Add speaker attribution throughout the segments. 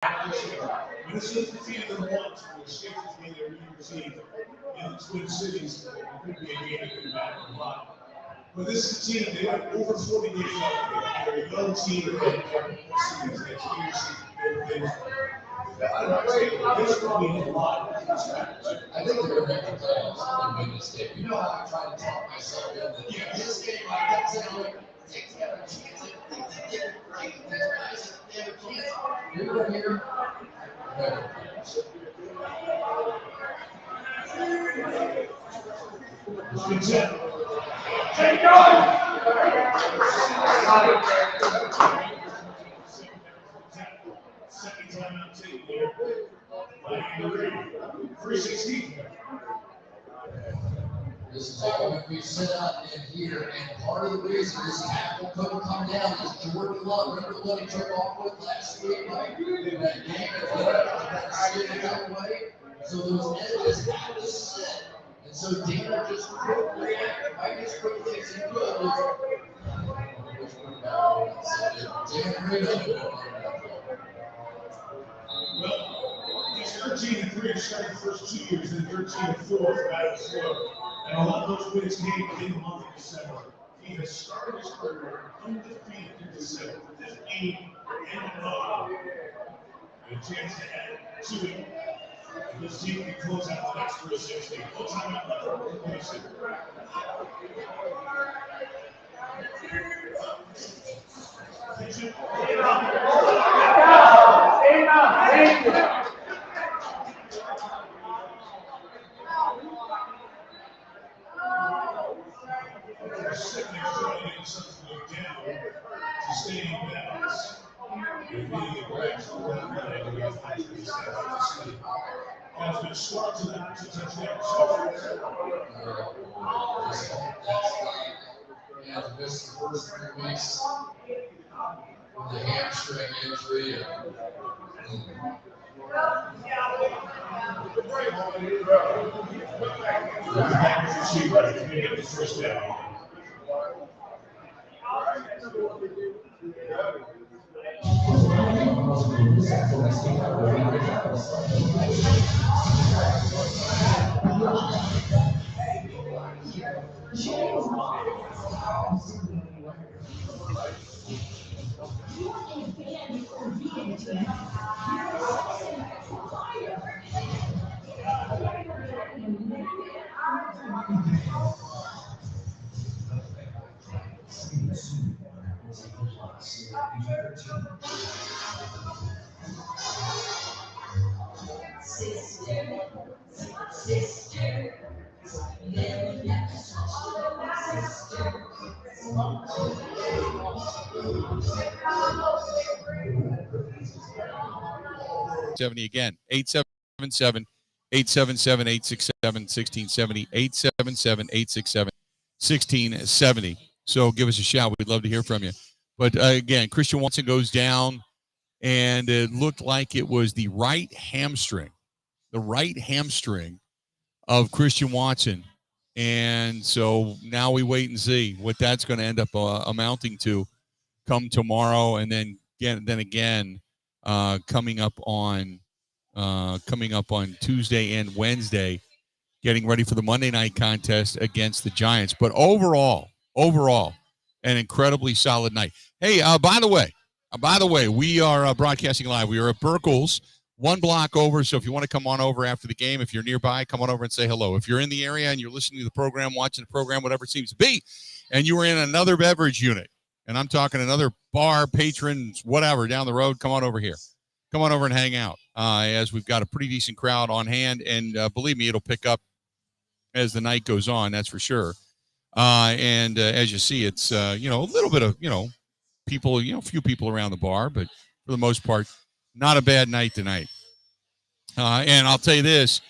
Speaker 1: Minnesota defeated them once, but the Sixers made their new team in the Twin Cities. It could be a game that could matter a lot. But this is a team, they have over 40 days off. They're a young team right there. This would mean a lot.
Speaker 2: I think they're going to make the playoffs and win this game. You know how I try to talk myself into this game. I kept saying, like, they have a chance. They were great. These guys, they have a chance. You're here.
Speaker 1: Take on! Second time out tape there. 316.
Speaker 2: This is all we sit out in here, and part of the reason this tackle couldn't come down is Jordan Love. Remember what he took off with last week, right? That game that slid that way. So those edges have to sit. And so Dana just couldn't react. I just couldn't think he could.
Speaker 1: Well, he's 13-3 to start the first 2 years, then 13-4 for LaFleur. And a lot of those wins came in the month of December. He has started his career undefeated in December with this 8-0. And a chance to add to it. This team can close out the next 360. No time out left. Has been short to that to touchdown.
Speaker 2: And missed the first 3 weeks with the hamstring injury.
Speaker 1: First down.
Speaker 3: Again, 877 877 867 1670 877 867 1670. So give us a shout. We'd love to hear from you. But again, Christian Watson goes down, and it looked like it was the right hamstring of Christian Watson. And so now we wait and see what that's going to end up amounting to come tomorrow, and then again coming up on Tuesday and Wednesday, getting ready for the Monday night contest against the Giants. But overall, an incredibly solid night. Hey, by the way, we are broadcasting live. We are at Burkle's, 1 block over. So if you want to come on over after the game, if you're nearby, come on over and say hello. If you're in the area and you're listening to the program, watching the program, whatever it seems to be, and you are in another beverage unit, and I'm talking another bar, patrons, whatever, down the road, come on over here. Come on over and hang out, as we've got a pretty decent crowd on hand. And believe me, it'll pick up as the night goes on, that's for sure. And as you see, it's, a little bit of, people, a few people around the bar, but for the most part, not a bad night tonight. And I'll tell you this,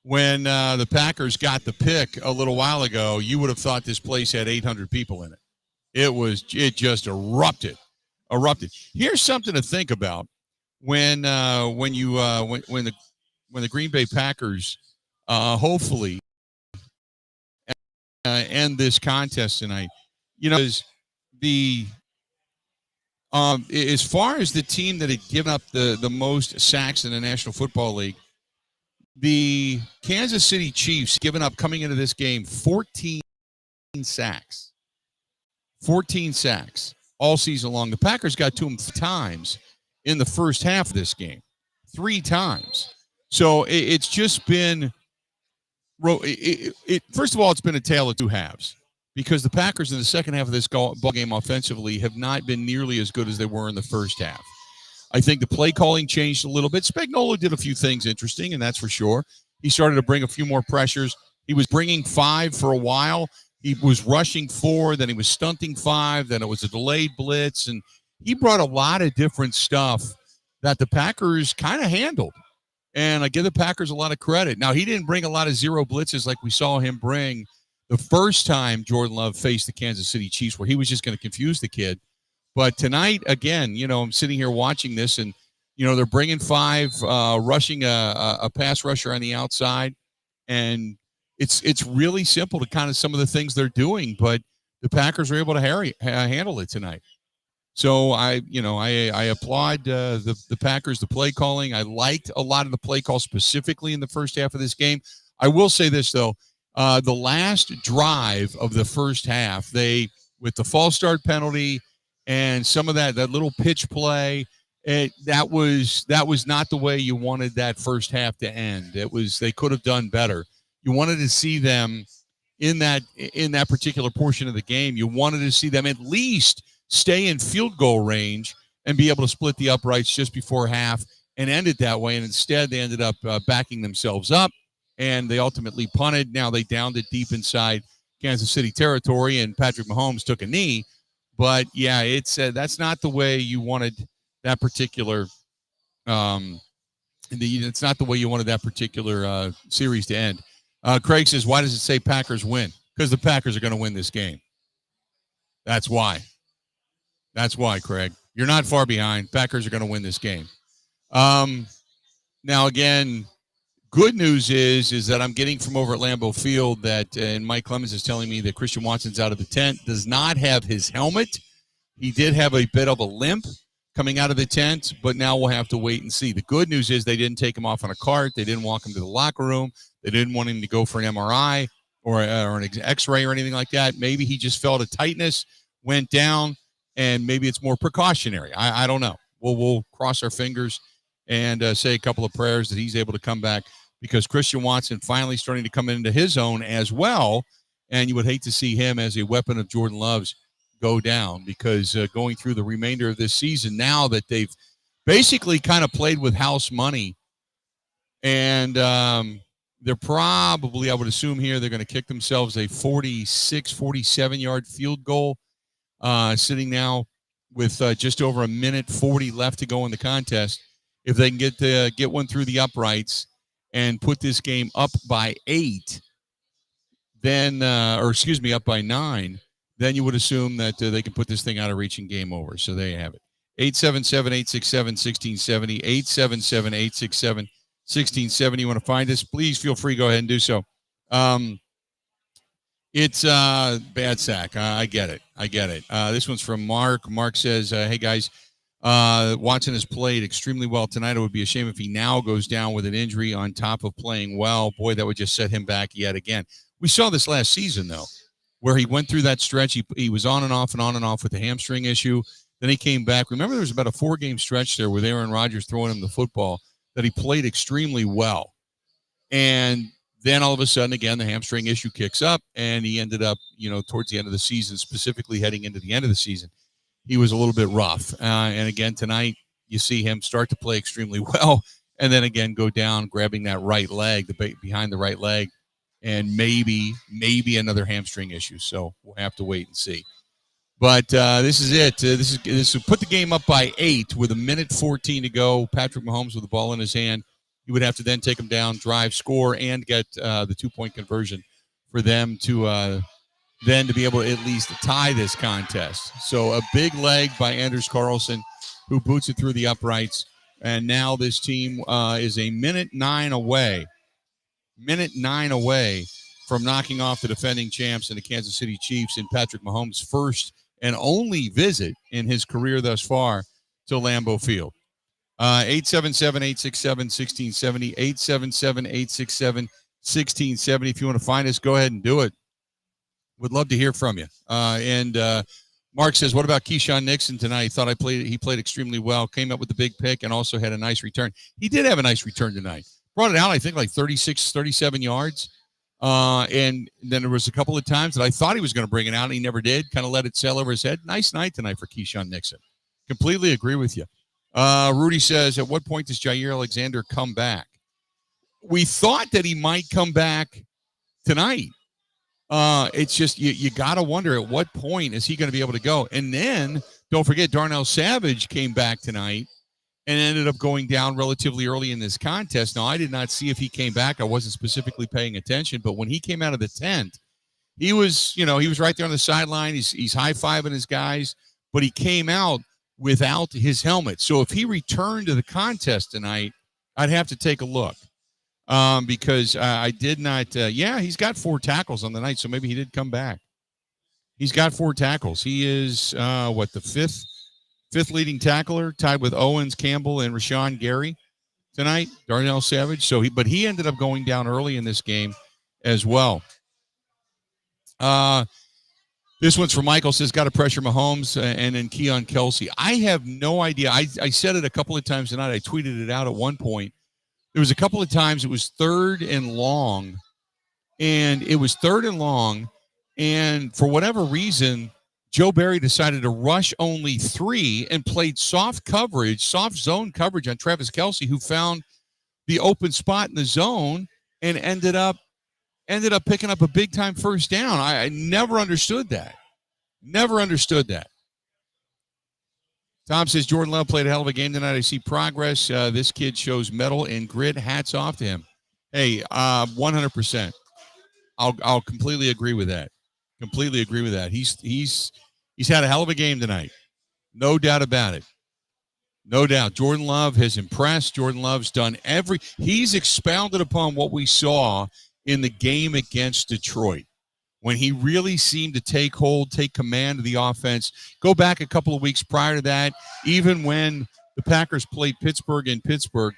Speaker 3: when the Packers got the pick a little while ago, you would have thought this place had 800 people in it. It just erupted. Here's something to think about when the Green Bay Packers hopefully end this contest tonight. Is the As far as the team that had given up the most sacks in the National Football League, the Kansas City Chiefs given up coming into this game 14 sacks. 14 sacks all season long. The Packers got to them times in the first half of this game, 3 times. So it's just been first of all, it's been a tale of two halves because the Packers in the second half of this ball game offensively have not been nearly as good as they were in the first half. I think the play calling changed a little bit. Spagnuolo did a few things interesting, and that's for sure. He started to bring a few more pressures. He was bringing 5 for a while. He was rushing 4, then he was stunting 5, then it was a delayed blitz, and he brought a lot of different stuff that the Packers kind of handled. And I give the Packers a lot of credit. Now, he didn't bring a lot of zero blitzes like we saw him bring the first time Jordan Love faced the Kansas City Chiefs, where he was just going to confuse the kid. But tonight, again, I'm sitting here watching this, and, they're bringing 5, rushing a pass rusher on the outside. And it's really simple to kind of some of the things they're doing, but the Packers were able to handle it tonight. So I applaud the Packers, the play calling. I liked a lot of the play call specifically in the first half of this game. I will say this, though. The last drive of the first half, with the false start penalty and some of that little pitch play, that was not the way you wanted that first half to end. They could have done better. You wanted to see them in that particular portion of the game. You wanted to see them at least stay in field goal range and be able to split the uprights just before half and end it that way. And instead, they ended up backing themselves up, and they ultimately punted. Now they downed it deep inside Kansas City territory, and Patrick Mahomes took a knee. But, yeah, that's not the way you wanted that particular it's not the way you wanted that particular series to end. Craig says, why does it say Packers win? Because the Packers are going to win this game. That's why. That's why, Craig. You're not far behind. Packers are going to win this game. Now, again, good news is that I'm getting from over at Lambeau Field that, and Mike Clemens is telling me that Christian Watson's out of the tent, does not have his helmet. He did have a bit of a limp coming out of the tent, but now we'll have to wait and see. The good news is they didn't take him off on a cart. They didn't walk him to the locker room. They didn't want him to go for an MRI or an X-ray or anything like that. Maybe he just felt a tightness, went down, and maybe it's more precautionary. I don't know. We'll cross our fingers and say a couple of prayers that he's able to come back, because Christian Watson finally starting to come into his own as well, and you would hate to see him as a weapon of Jordan Love's go down, because going through the remainder of this season, now that they've basically kind of played with house money, and they're probably, I would assume here, they're going to kick themselves a 46, 47-yard field goal, sitting now with just over 1:40 left to go in the contest. If they can get one through the uprights and put this game up by 8, then, up by 9, then you would assume that they can put this thing out of reach and game over. So there you have it. 877-867-1670, 877-867-1670. You want to find us, please feel free. Go ahead and do so. It's bad sack. I get it. This one's from Mark. Mark says, hey, guys, Watson has played extremely well tonight. It would be a shame if he now goes down with an injury on top of playing well. Boy, that would just set him back yet again. We saw this last season, though, where he went through that stretch. He was on and off with the hamstring issue. Then he came back. Remember, there was about a 4-game stretch there with Aaron Rodgers throwing him the football that he played extremely well. And then all of a sudden, again, the hamstring issue kicks up, and he ended up, towards the end of the season, specifically heading into the end of the season, he was a little bit rough. And again, tonight, you see him start to play extremely well, and then again go down, grabbing that right leg, behind the right leg, and maybe another hamstring issue. So we'll have to wait and see. But this is it. This will put the game up by 8 with 1:14 to go. Patrick Mahomes with the ball in his hand. He would have to then take him down, drive, score, and get the 2-point conversion for them to then to be able to at least tie this contest. So a big leg by Anders Carlson, who boots it through the uprights. And now this team is a 1:09 away. 1:09 away from knocking off the defending champs and the Kansas City Chiefs in Patrick Mahomes' first and only visit in his career thus far to Lambeau Field. 877-867-1670, 877-867-1670. If you want to find us, go ahead and do it. Would love to hear from you. And Mark says, what about Keyshawn Nixon tonight? He thought he played extremely well, came up with the big pick, and also had a nice return. He did have a nice return tonight. Brought it out, I think, like 36, 37 yards. And then there was a couple of times that I thought he was going to bring it out, and he never did. Kind of let it sail over his head. Nice night tonight for Keyshawn Nixon. Completely agree with you. Rudy says, at what point does Jair Alexander come back? We thought that he might come back tonight. It's just you got to wonder at what point is he going to be able to go. And then don't forget Darnell Savage came back tonight and ended up going down relatively early in this contest. Now, I did not see if he came back. I wasn't specifically paying attention, but when he came out of the tent, he was right there on the sideline. He's high-fiving his guys, but he came out without his helmet. So if he returned to the contest tonight, I'd have to take a look. Because I did not, he's got 4 tackles on the night, so maybe he did come back. He's got 4 tackles. He is, the fifth leading tackler, tied with Owens, Campbell, and Rashawn Gary tonight, Darnell Savage. But he ended up going down early in this game as well. This one's for Michael, says, got to pressure Mahomes and then Keon Kelsey. I have no idea. I said it a couple of times tonight. I tweeted it out at one point. There was a couple of times it was 3rd and long, and for whatever reason, Joe Barry decided to rush only 3 and played soft zone coverage on Travis Kelce, who found the open spot in the zone and ended up picking up a big-time first down. I never understood that. Tom says, Jordan Love played a hell of a game tonight. I see progress. This kid shows mettle and grit. Hats off to him. Hey, 100%. I'll completely agree with that. He's had a hell of a game tonight. No doubt about it. No doubt. Jordan Love has impressed. Jordan Love's done he's expounded upon what we saw in the game against Detroit, when he really seemed to take command of the offense. Go back a couple of weeks prior to that, even when the Packers played Pittsburgh in Pittsburgh,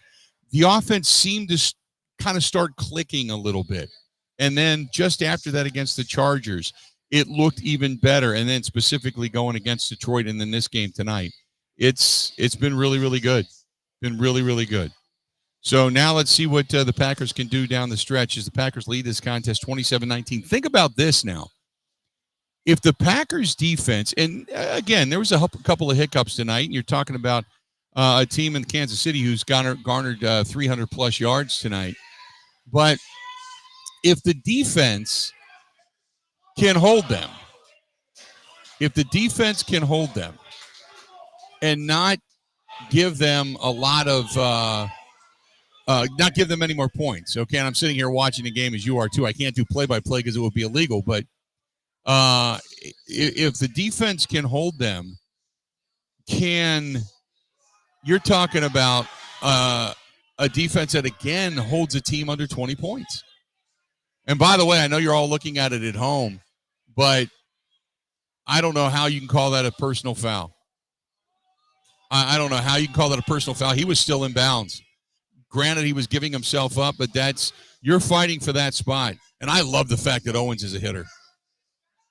Speaker 3: the offense seemed to kind of start clicking a little bit. And then just after that against the Chargers, it looked even better. And then specifically going against Detroit and then this game tonight, it's been really, really good. Been really, really good. So now let's see what the Packers can do down the stretch as the Packers lead this contest 27-19. Think about this now. If the Packers defense, and again, there was a couple of hiccups tonight, and you're talking about a team in Kansas City who's garnered 300-plus yards tonight. But if the defense can hold them, and not give them a lot of not give them any more points, okay? And I'm sitting here watching the game as you are too. I can't do play-by-play because it would be illegal. But if the defense can hold them, you're talking about a defense that, again, holds a team under 20 points. And by the way, I know you're all looking at it at home, but I don't know how you can call that a personal foul. I don't know how you can call that a personal foul. He was still in bounds. Granted, he was giving himself up, but you're fighting for that spot. And I love the fact that Owens is a hitter.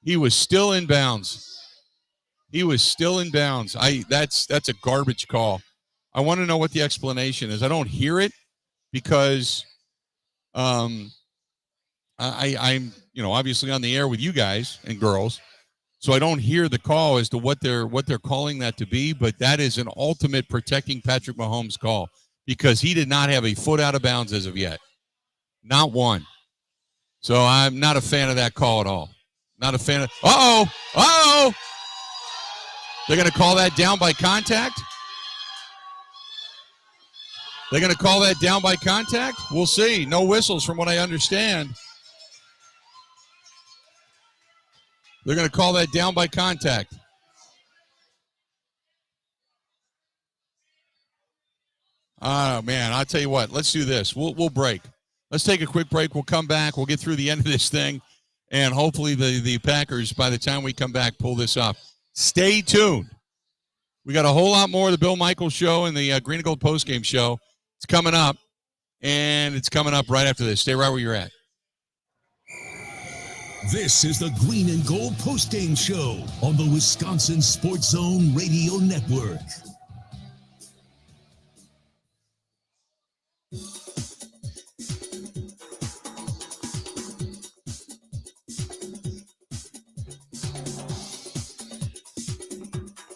Speaker 3: He was still in bounds. That's a garbage call. I want to know what the explanation is. I don't hear it because I'm obviously on the air with you guys and girls. So I don't hear the call as to what they're calling that to be, but that is an ultimate protecting Patrick Mahomes call, because he did not have a foot out of bounds as of yet. Not one. So I'm not a fan of that call at all. Not a fan of... Uh-oh! They're going to call that down by contact? We'll see. No whistles from what I understand. They're going to call that down by contact. Oh, man, I'll tell you what. Let's do this. We'll break. Let's take a quick break. We'll come back. We'll get through the end of this thing, and hopefully the Packers, by the time we come back, pull this off. Stay tuned. We got a whole lot more of the Bill Michaels Show and the Green and Gold Postgame Show. It's coming up, and it's coming up right after this. Stay right where you're at.
Speaker 4: This is the Green and Gold Postgame Show on the Wisconsin Sports Zone Radio Network.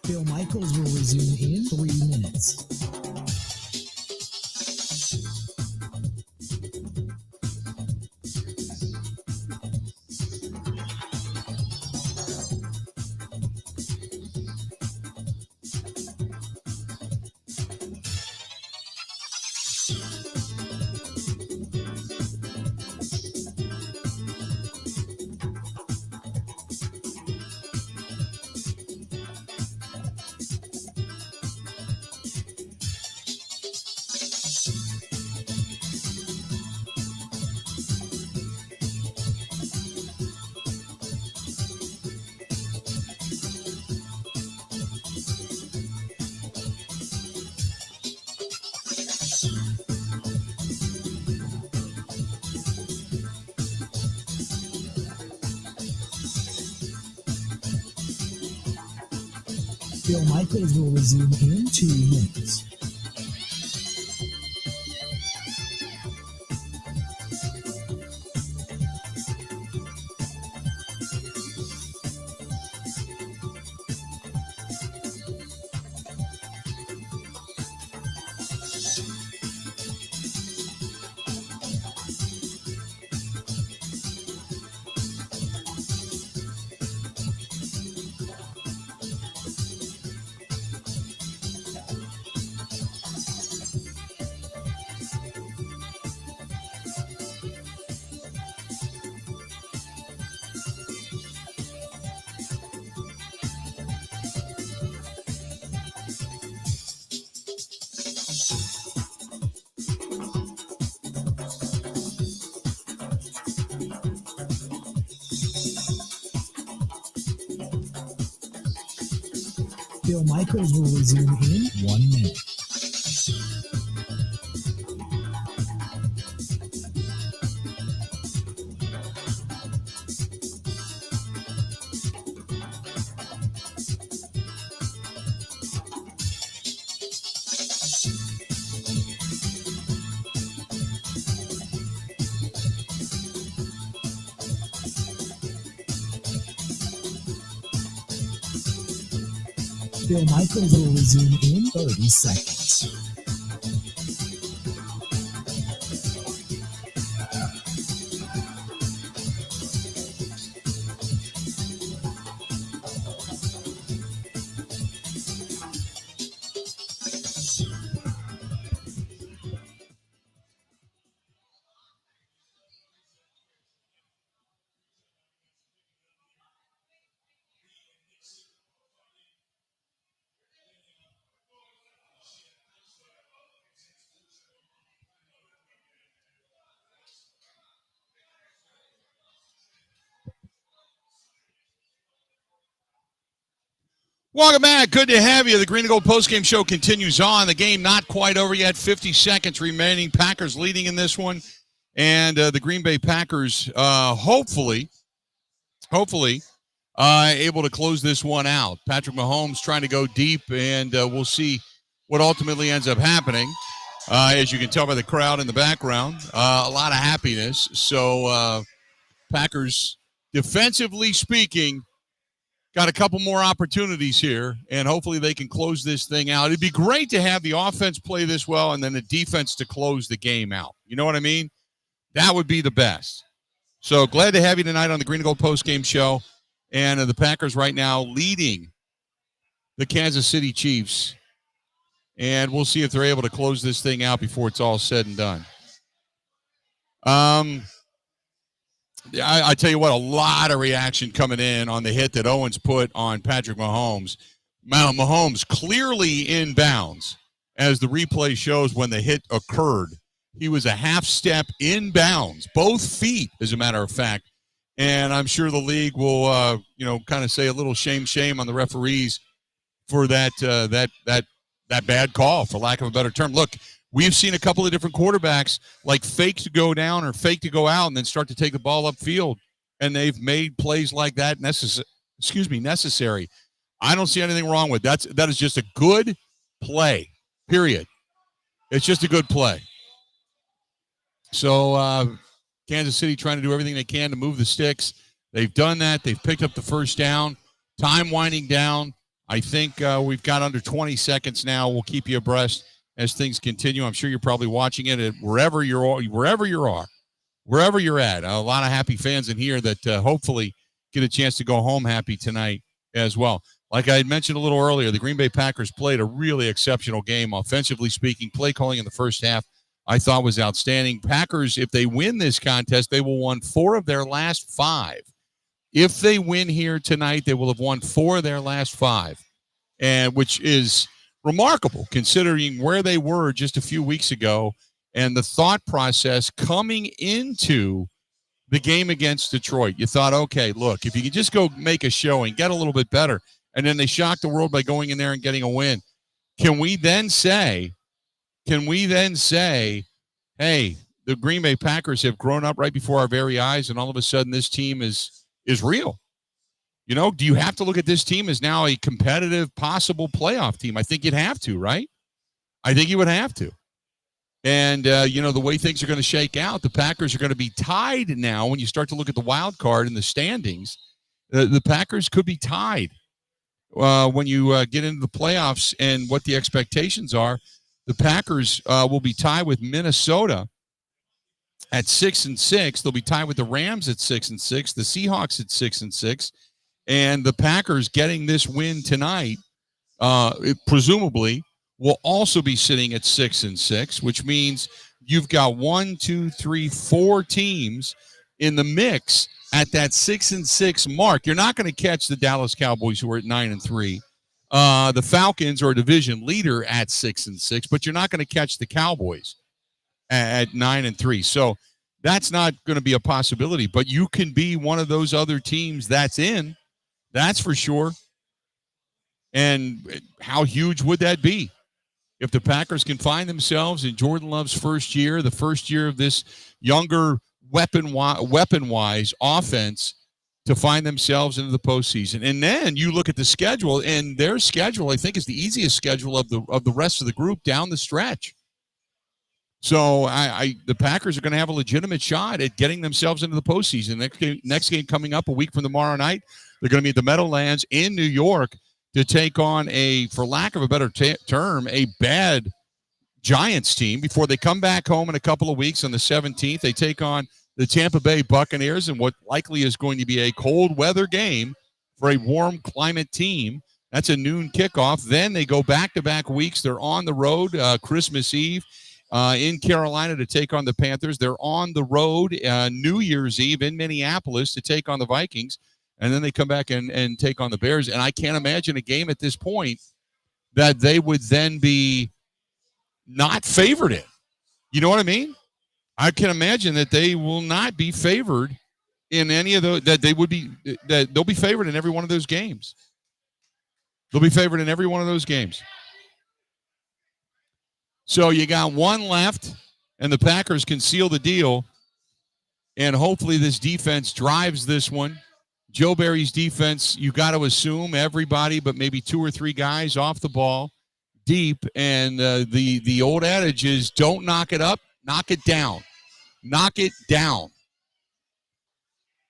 Speaker 5: Bill Michaels will resume in 3 minutes. Bill Michaels will resume in 2 minutes. Bill Michaels will resume in 1 minute. Bill Michaels will resume in 30 seconds.
Speaker 3: Welcome back. Good to have you. The Green and Gold Postgame Show continues on. The game not quite over yet. 50 seconds remaining. Packers leading in this one. And the Green Bay Packers hopefully able to close this one out. Patrick Mahomes trying to go deep, and we'll see what ultimately ends up happening. As you can tell by the crowd in the background, a lot of happiness. So Packers, defensively speaking, got a couple more opportunities here, and hopefully they can close this thing out. It'd be great to have the offense play this well and then the defense to close the game out. You know what I mean? That would be the best. So glad to have you tonight on the Green and Gold Postgame Show. And the Packers right now leading the Kansas City Chiefs. And we'll see if they're able to close this thing out before it's all said and done. I tell you what, a lot of reaction coming in on the hit that Owens put on Patrick Mahomes. Mahomes clearly in bounds, as the replay shows when the hit occurred. He was a half step in bounds, both feet, as a matter of fact, And I'm sure the league will, kind of say a little shame on the referees for that bad call, for lack of a better term. Look, we've seen a couple of different quarterbacks like fake to go down or fake to go out and then start to take the ball upfield, and they've made plays like that necessary. I don't see anything wrong with that. That is just a good play, period. It's just a good play. So Kansas City trying to do everything they can to move the sticks. They've done that. They've picked up the first down. Time winding down. I think we've got under 20 seconds now. We'll keep you abreast as things continue. I'm sure you're probably watching it at wherever you're at. A lot of happy fans in here that hopefully get a chance to go home happy tonight as well. Like I had mentioned a little earlier, the Green Bay Packers played a really exceptional game, offensively speaking. Play calling in the first half, I thought, was outstanding. Packers, if they win this contest, they will won 4 of their last 5. If they win here tonight, they will have won 4 of their last 5, and which is remarkable considering where they were just a few weeks ago and the thought process coming into the game against Detroit. You thought, okay, look, if you can just go make a showing, get a little bit better, and then they shocked the world by going in there and getting a win. Can we then say, hey, the Green Bay Packers have grown up right before our very eyes, and all of a sudden this team is real? You know, do you have to look at this team as now a competitive, possible playoff team? I think you'd have to, right? I think you would have to. And, the way things are going to shake out, the Packers are going to be tied now. When you start to look at the wild card and the standings, the Packers could be tied when you get into the playoffs and what the expectations are. The Packers will be tied with Minnesota at 6-6. They'll be tied with the Rams at 6-6, the Seahawks at 6-6, and the Packers getting this win tonight, presumably, will also be sitting at 6-6, which means you've got 4 teams in the mix at that 6-6 mark. You're not going to catch the Dallas Cowboys, who are at 9-3. The Falcons are a division leader at 6-6, but you're not going to catch the Cowboys at 9-3. So that's not going to be a possibility, but you can be one of those other teams that's in. That's for sure. And how huge would that be if the Packers can find themselves in Jordan Love's first year, the first year of this younger weapon-wise offense, to find themselves into the postseason? And then you look at the schedule, and their schedule, I think, is the easiest schedule of the rest of the group down the stretch. So the Packers are going to have a legitimate shot at getting themselves into the postseason. Next game coming up a week from tomorrow night, they're going to be at the Meadowlands in New York to take on for lack of a better term, a bad Giants team before they come back home in a couple of weeks on the 17th. They take on the Tampa Bay Buccaneers in what likely is going to be a cold weather game for a warm climate team. That's a noon kickoff. Then they go back-to-back weeks. They're on the road Christmas Eve in Carolina to take on the Panthers. They're on the road New Year's Eve in Minneapolis to take on the Vikings. And then they come back and take on the Bears. And I can't imagine a game at this point that they would then be not favored in. You know what I mean? I can imagine that they will not be favored in any of those, that they'll be favored in every one of those games. They'll be favored in every one of those games. So you got one left, and the Packers can seal the deal. And hopefully this defense drives this one. Joe Barry's defense, you got to assume everybody but maybe 2 or 3 guys off the ball deep. And the old adage is don't knock it up, knock it down. Knock it down.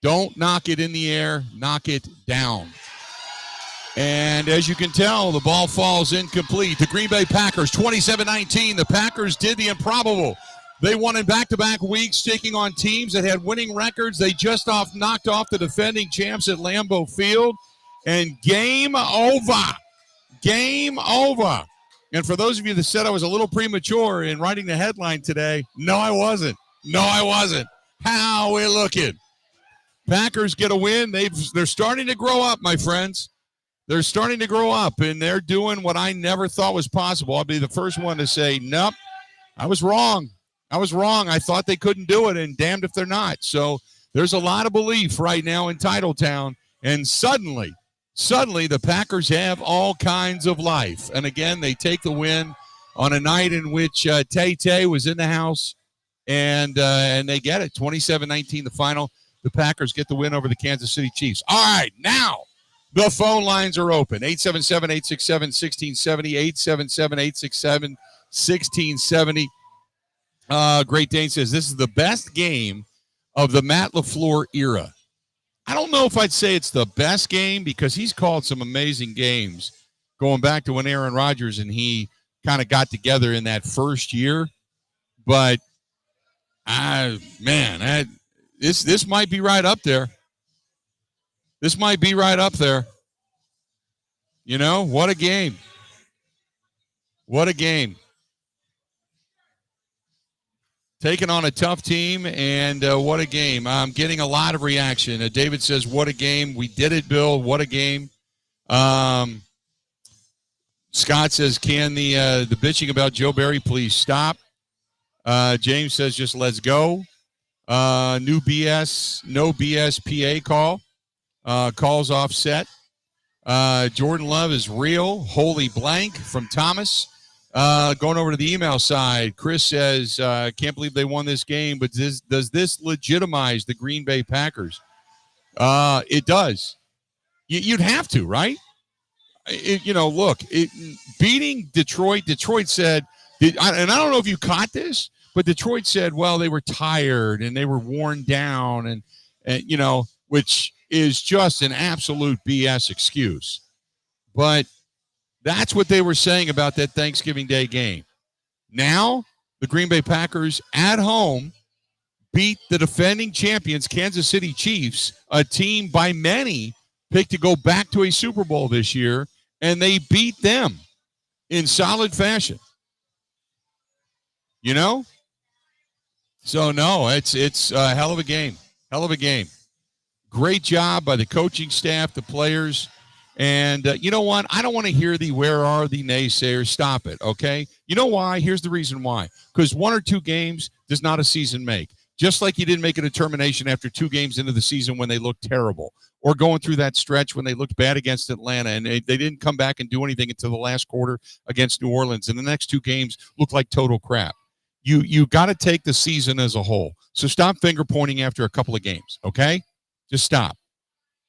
Speaker 3: Don't knock it in the air, knock it down. And as you can tell, the ball falls incomplete. The Green Bay Packers, 27-19. The Packers did the improbable. They won in back-to-back weeks, taking on teams that had winning records. They just knocked off the defending champs at Lambeau Field. And game over. Game over. And for those of you that said I was a little premature in writing the headline today, no, I wasn't. No, I wasn't. How we looking? Packers get a win. They're starting to grow up, my friends. They're starting to grow up, and they're doing what I never thought was possible. I'll be the first one to say, nope, I was wrong. I thought they couldn't do it, and damned if they're not. So There's a lot of belief right now in Titletown, and suddenly the Packers have all kinds of life. And again, they take the win on a night in which Tay was in the house, and they get it. 27-19 the final. The Packers get the win over the Kansas City Chiefs. All right, now the phone lines are open. 877-867-1670, 877-867-1670. Great Dane says, this is the best game of the Matt LaFleur era. I don't know if I'd say it's the best game because he's called some amazing games going back to when Aaron Rodgers and he kind of got together in that first year. But, this might be right up there. This might be right up there. You know, what a game. What a game. Taking on a tough team, and what a game. I'm getting a lot of reaction. David says, what a game. We did it, Bill. What a game. Scott says, can the bitching about Joe Barry please stop? James says, just let's go. No BS PA call. Calls offset. Jordan Love is real. Holy blank from Thomas. Going over to the email side, Chris says, can't believe they won this game, but does this legitimize the Green Bay Packers? It does. You'd have to, right? Beating Detroit said, and I don't know if you caught this, but Detroit said, well, they were tired and they were worn down, and which is just an absolute BS excuse. But that's what they were saying about that Thanksgiving Day game. Now, the Green Bay Packers at home beat the defending champions, Kansas City Chiefs, a team by many picked to go back to a Super Bowl this year, and they beat them in solid fashion. So, no, it's a hell of a game. Hell of a game. Great job by the coaching staff, the players. And you know what? I don't want to hear the where are the naysayers. Stop it, okay? You know why? Here's the reason why. Because 1 or 2 games does not a season make. Just like you didn't make a determination after 2 games into the season when they looked terrible, or going through that stretch when they looked bad against Atlanta and they didn't come back and do anything until the last quarter against New Orleans, and the next 2 games looked like total crap. You got to take the season as a whole. So stop finger pointing after a couple of games, okay? Just stop.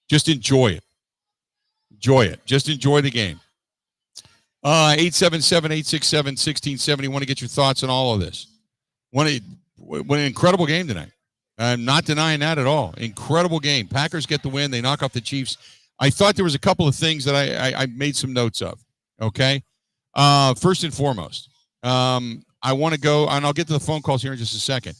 Speaker 3: Just enjoy it. Enjoy it. Just enjoy the game. 877-867-1670. Want to get your thoughts on all of this. What an incredible game tonight. I'm not denying that at all. Incredible game. Packers get the win. They knock off the Chiefs. I thought there was a couple of things that I made some notes of. Okay. First and foremost, I want to go, and I'll get to the phone calls here in just a second.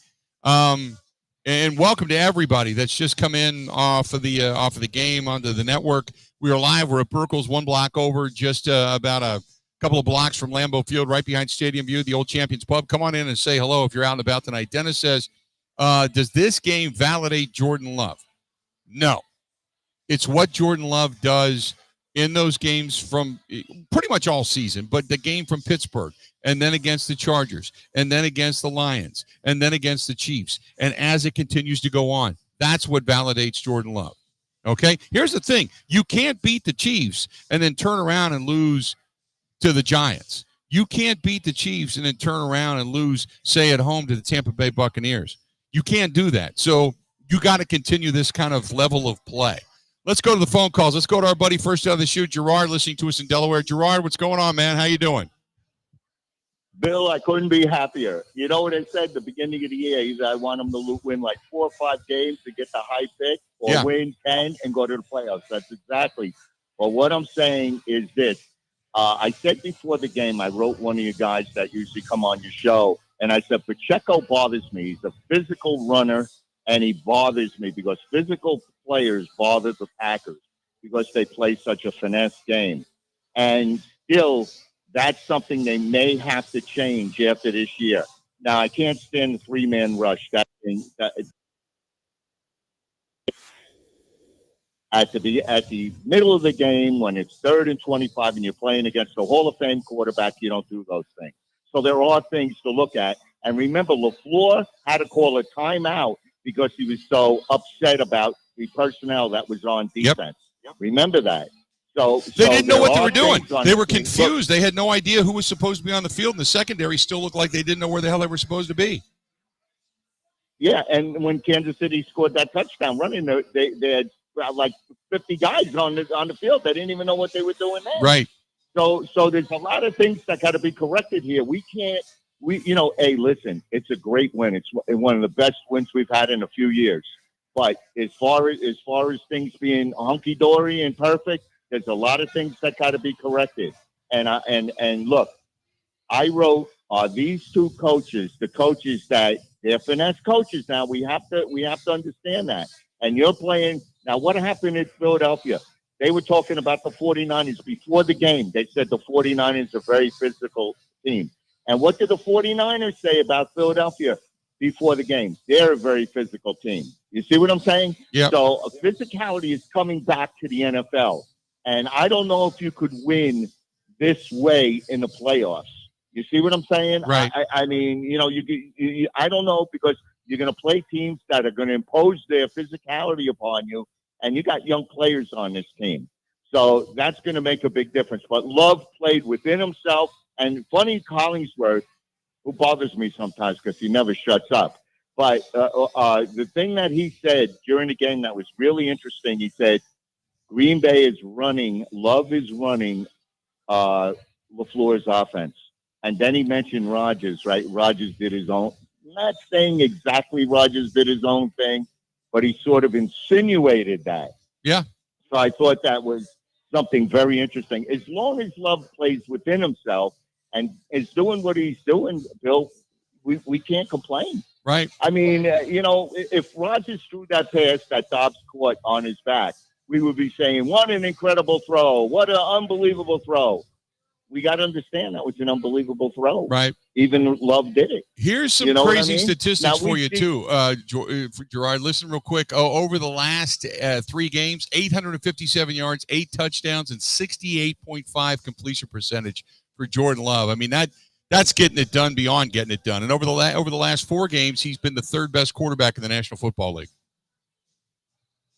Speaker 3: And welcome to everybody that's just come in off of the game onto the network. We are live. We're at Burkle's, 1 block over, just about a couple of blocks from Lambeau Field, right behind Stadium View, the old Champions Pub. Come on in and say hello if you're out and about tonight. Dennis says, does this game validate Jordan Love? No. It's what Jordan Love does in those games from pretty much all season, but the game from Pittsburgh, and then against the Chargers, and then against the Lions, and then against the Chiefs. And as it continues to go on, that's what validates Jordan Love. Okay? Here's the thing. You can't beat the Chiefs and then turn around and lose to the Giants. You can't beat the Chiefs and then turn around and lose, say, at home to the Tampa Bay Buccaneers. You can't do that. So you got to continue this kind of level of play. Let's go to the phone calls. Let's go to our buddy first out of the shoot, Gerard, listening to us in Delaware. Gerard, what's going on, man? How you doing?
Speaker 6: Bill, I couldn't be happier. You know what I said at the beginning of the year? Either I want them to win like 4 or 5 games to get the high pick, or win 10 and go to the playoffs. That's exactly. But what I'm saying is this. I said before the game, I wrote one of you guys that usually come on your show, and I said, Pacheco bothers me. He's a physical runner, and he bothers me because physical players bother the Packers because they play such a finesse game. And still, that's something they may have to change after this year. Now, I can't stand the 3-man rush. At the middle of the game, when it's 3rd and 25 and you're playing against a Hall of Fame quarterback, you don't do those things. So there are things to look at. And remember, LaFleur had to call a timeout because he was so upset about the personnel that was on defense. Yep. Remember that. So
Speaker 3: they didn't know what they were doing. They were
Speaker 6: team.
Speaker 3: confused. They had no idea who was supposed to be on the field, and the secondary still looked like they didn't know where the hell they were supposed to be.
Speaker 6: Yeah, and when Kansas City scored that touchdown running, they had like 50 guys on the field. They didn't even know what they were doing there.
Speaker 3: Right.
Speaker 6: So there's a lot of things that got to be corrected here. We can't. Hey, listen, it's a great win. It's one of the best wins we've had in a few years. But as far as things being hunky dory and perfect, there's a lot of things that got to be corrected. And look, I wrote these two coaches, the coaches that they're finesse coaches now. We have to understand that. And you're playing now. What happened in Philadelphia? They were talking about the 49ers before the game. They said the 49ers are a very physical team. And what did the 49ers say about Philadelphia before the game? They're a very physical team. You see what I'm saying?
Speaker 3: Yeah.
Speaker 6: So physicality is coming back to the NFL. And I don't know if you could win this way in the playoffs. You see what I'm saying?
Speaker 3: Right.
Speaker 6: I mean, I don't know, because you're going to play teams that are going to impose their physicality upon you, and you got young players on this team. So that's going to make a big difference. But Love played within himself. And funny, Collingsworth, who bothers me sometimes because he never shuts up. But the thing that he said during the game that was really interesting, he said, Green Bay is running, Love is running LaFleur's offense. And then he mentioned Rodgers, right? Rodgers did his own. Not saying exactly Rodgers did his own thing, but he sort of insinuated that.
Speaker 3: Yeah.
Speaker 6: So I thought that was something very interesting. As long as Love plays within himself and is doing what he's doing, Bill, we can't complain.
Speaker 3: Right.
Speaker 6: I mean, if Rodgers threw that pass that Dobbs caught on his back, we would be saying, what an incredible throw. What an unbelievable throw. We got to understand that was an unbelievable throw.
Speaker 3: Right.
Speaker 6: Even Love did it.
Speaker 3: Here's some crazy statistics
Speaker 6: now
Speaker 3: for you, too, Gerard. Listen real quick. Over the last 3 games, 857 yards, 8 touchdowns, and 68.5 completion percentage for Jordan Love. I mean, that's getting it done beyond getting it done. And over the last 4 games, he's been the 3rd best quarterback in the National Football League.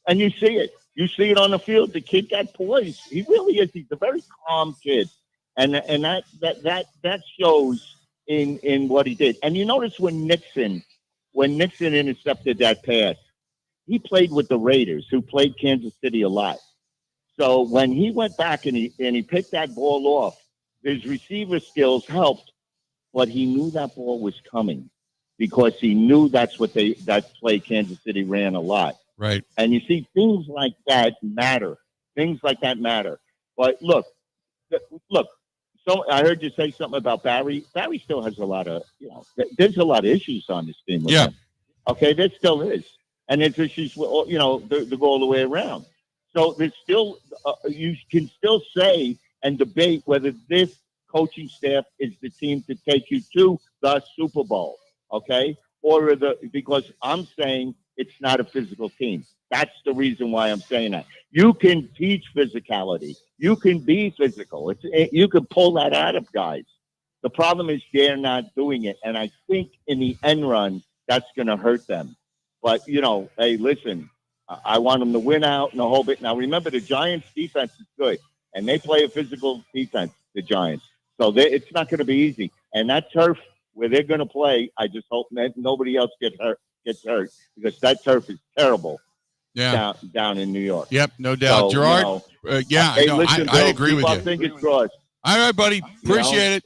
Speaker 6: And you see it. You see it on the field. The kid got poised. He really is. He's a very calm kid. And that shows in what he did. And you notice when Nixon intercepted that pass, he played with the Raiders, who played Kansas City a lot. So when he went back and he picked that ball off, his receiver skills helped, but he knew that ball was coming because he knew that play Kansas City ran a lot.
Speaker 3: Right.
Speaker 6: And you see, things like that matter. Things like that matter. But look. So I heard you say something about Barry. Barry still has a lot of, there's a lot of issues on this team. With him. Okay, there still is. And there's issues, to go all the way around. So there's still, you can still say and debate whether this coaching staff is the team to take you to the Super Bowl, okay? Because I'm saying it's not a physical team. That's the reason why I'm saying that. You can teach physicality. You can be physical. You can pull that out of guys. The problem is they're not doing it. And I think in the end run, that's going to hurt them. But, hey, listen, I want them to win out and a whole bit. Now, remember, the Giants' defense is good. And they play a physical defense, the Giants. So it's not going to be easy. And that turf where they're going to play, I just hope that nobody else gets hurt because that turf is terrible.
Speaker 3: Yeah,
Speaker 6: down in New York.
Speaker 3: Yep, no doubt. So, Gerard,
Speaker 6: hey, listen,
Speaker 3: I agree with you.
Speaker 6: Fingers crossed.
Speaker 3: All right, buddy. Appreciate it.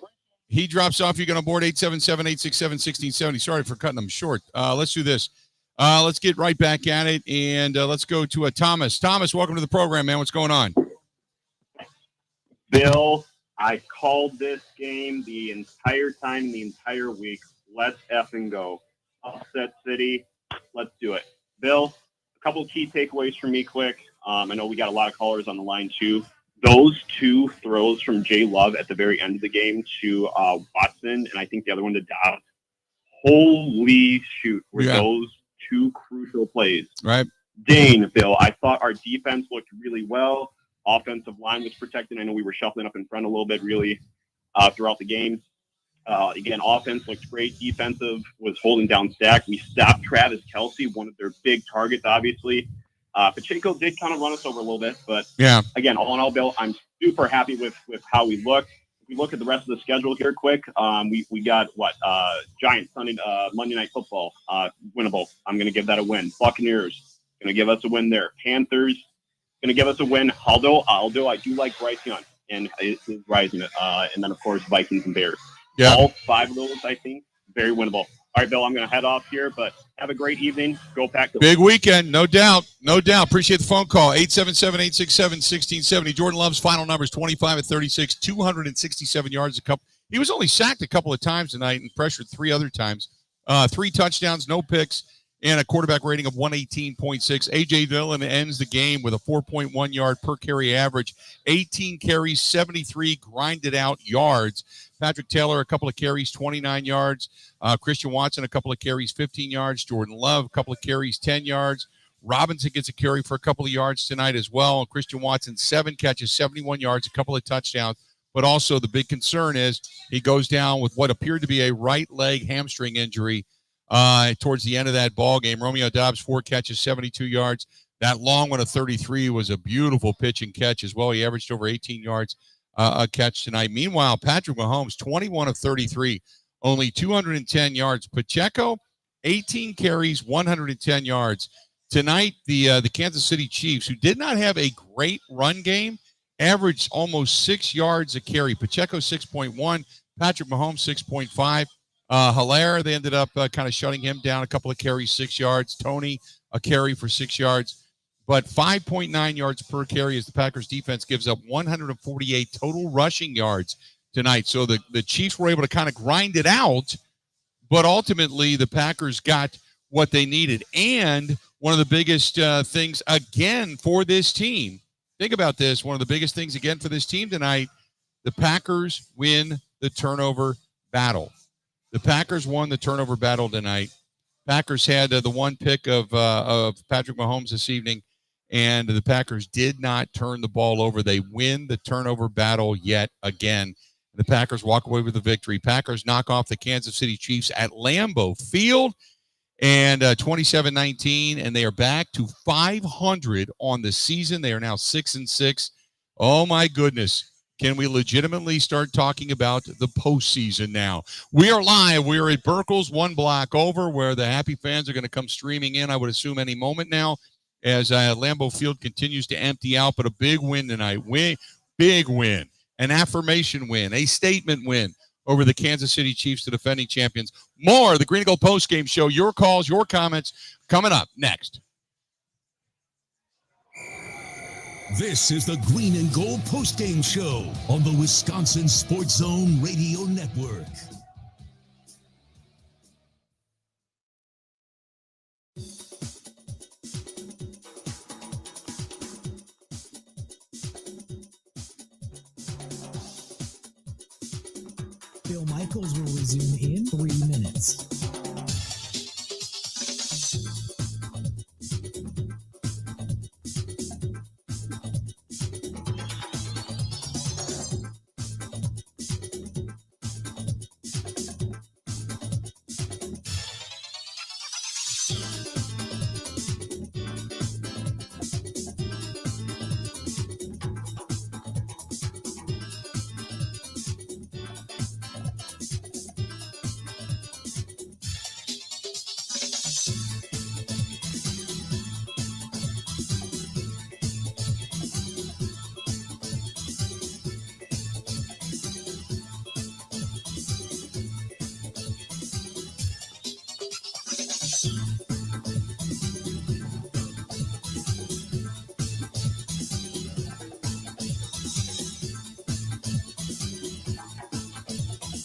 Speaker 3: He drops off. You get on board 877-867-1670. Sorry for cutting them short. Let's do this. Let's get right back at it, and let's go to Thomas. Thomas, welcome to the program, man. What's going on?
Speaker 7: Bill, I called this game the entire time, the entire week. Let's effing go. Upset City. Let's do it. Bill, a couple of key takeaways from me quick. I know we got a lot of callers on the line too. Those 2 throws from Jay Love at the very end of the game to Watson, and I think the other one to Dobbs. Holy shoot, were those 2 crucial plays.
Speaker 3: Right.
Speaker 7: Dane, Bill, I thought our defense looked really well. Offensive line was protected. I know we were shuffling up in front a little bit really throughout the game. Again, offense looked great. Defensive was holding down Stack. We stopped Travis Kelce, one of their big targets, obviously. Pacheco did kind of run us over a little bit, but
Speaker 3: yeah,
Speaker 7: again, all in all, Bill, I'm super happy with how we look. If we look at the rest of the schedule here quick, we got Giants Sunday, Monday Night Football, winnable. I'm going to give that a win. Buccaneers going to give us a win there. Panthers going to give us a win. Although I do like Bryce Young and his rising, and then of course Vikings and Bears.
Speaker 3: yeah.
Speaker 7: All 5 of those, I think, very winnable. All right, Bill, I'm going to head off here, but have a great evening. Go Pack.
Speaker 3: Big weekend, no doubt. No doubt. Appreciate the phone call. 877-867-1670. Jordan Love's final numbers, 25 of 36, 267 yards. He was only sacked a couple of times tonight and pressured 3 other times. 3 touchdowns, no picks, and a quarterback rating of 118.6. A.J. Dillon ends the game with a 4.1 yard per carry average, 18 carries, 73 grinded out yards. Patrick Taylor, a couple of carries, 29 yards. Christian Watson, a couple of carries, 15 yards. Jordan Love, a couple of carries, 10 yards. Robinson gets a carry for a couple of yards tonight as well. Christian Watson, 7 catches, 71 yards, a couple of touchdowns. But also the big concern is he goes down with what appeared to be a right leg hamstring injury towards the end of that ball game. Romeo Doubs, 4 catches, 72 yards. That long one of 33 was a beautiful pitch and catch as well. He averaged over 18 yards a catch tonight. Meanwhile, Patrick Mahomes, 21 of 33, only 210 yards. Pacheco, 18 carries, 110 yards. Tonight, the Kansas City Chiefs, who did not have a great run game, averaged almost 6 yards a carry. Pacheco, 6.1. Patrick Mahomes, 6.5. Hilaire, they ended up kind of shutting him down. A couple of carries, 6 yards. Tony, a carry for 6 yards. But 5.9 yards per carry as the Packers defense gives up 148 total rushing yards tonight. So the Chiefs were able to kind of grind it out, but ultimately the Packers got what they needed. And one of the biggest things, again, for this team, think about this, one of the biggest things, again, for this team tonight, the Packers win the turnover battle. The Packers won the turnover battle tonight. Packers had the 1 pick of Patrick Mahomes this evening, and the Packers did not turn the ball over. They win the turnover battle yet again. The Packers walk away with the victory. Packers knock off the Kansas City Chiefs at Lambeau Field, and 27-19, and they are back to 500 on the season. They are now 6-6. Oh, my goodness. Can we legitimately start talking about the postseason now? We are live. We are at Burkle's, 1 block over, where the happy fans are going to come streaming in, I would assume, any moment now, as Lambeau Field continues to empty out. But a big win tonight. Big win. An affirmation win. A statement win over the Kansas City Chiefs, the defending champions. More of the Green and Gold Postgame Show. Your calls, your comments coming up next.
Speaker 4: This is the Green and Gold Postgame Show on the Wisconsin Sports Zone Radio Network.
Speaker 5: Bill Michaels will resume in 3 minutes.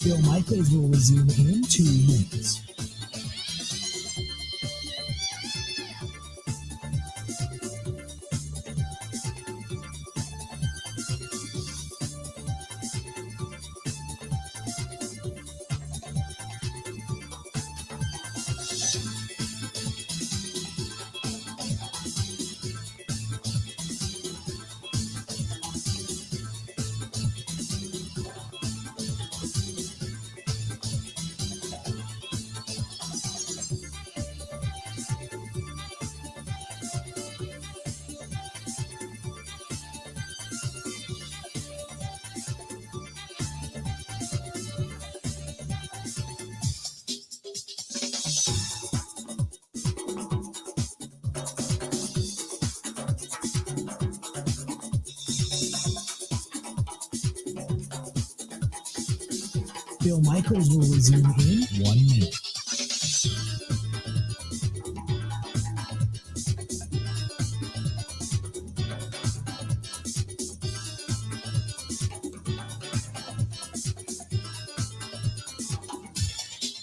Speaker 5: Bill Michaels will resume in 2 minutes. Bill Michaels will resume in 1 minute.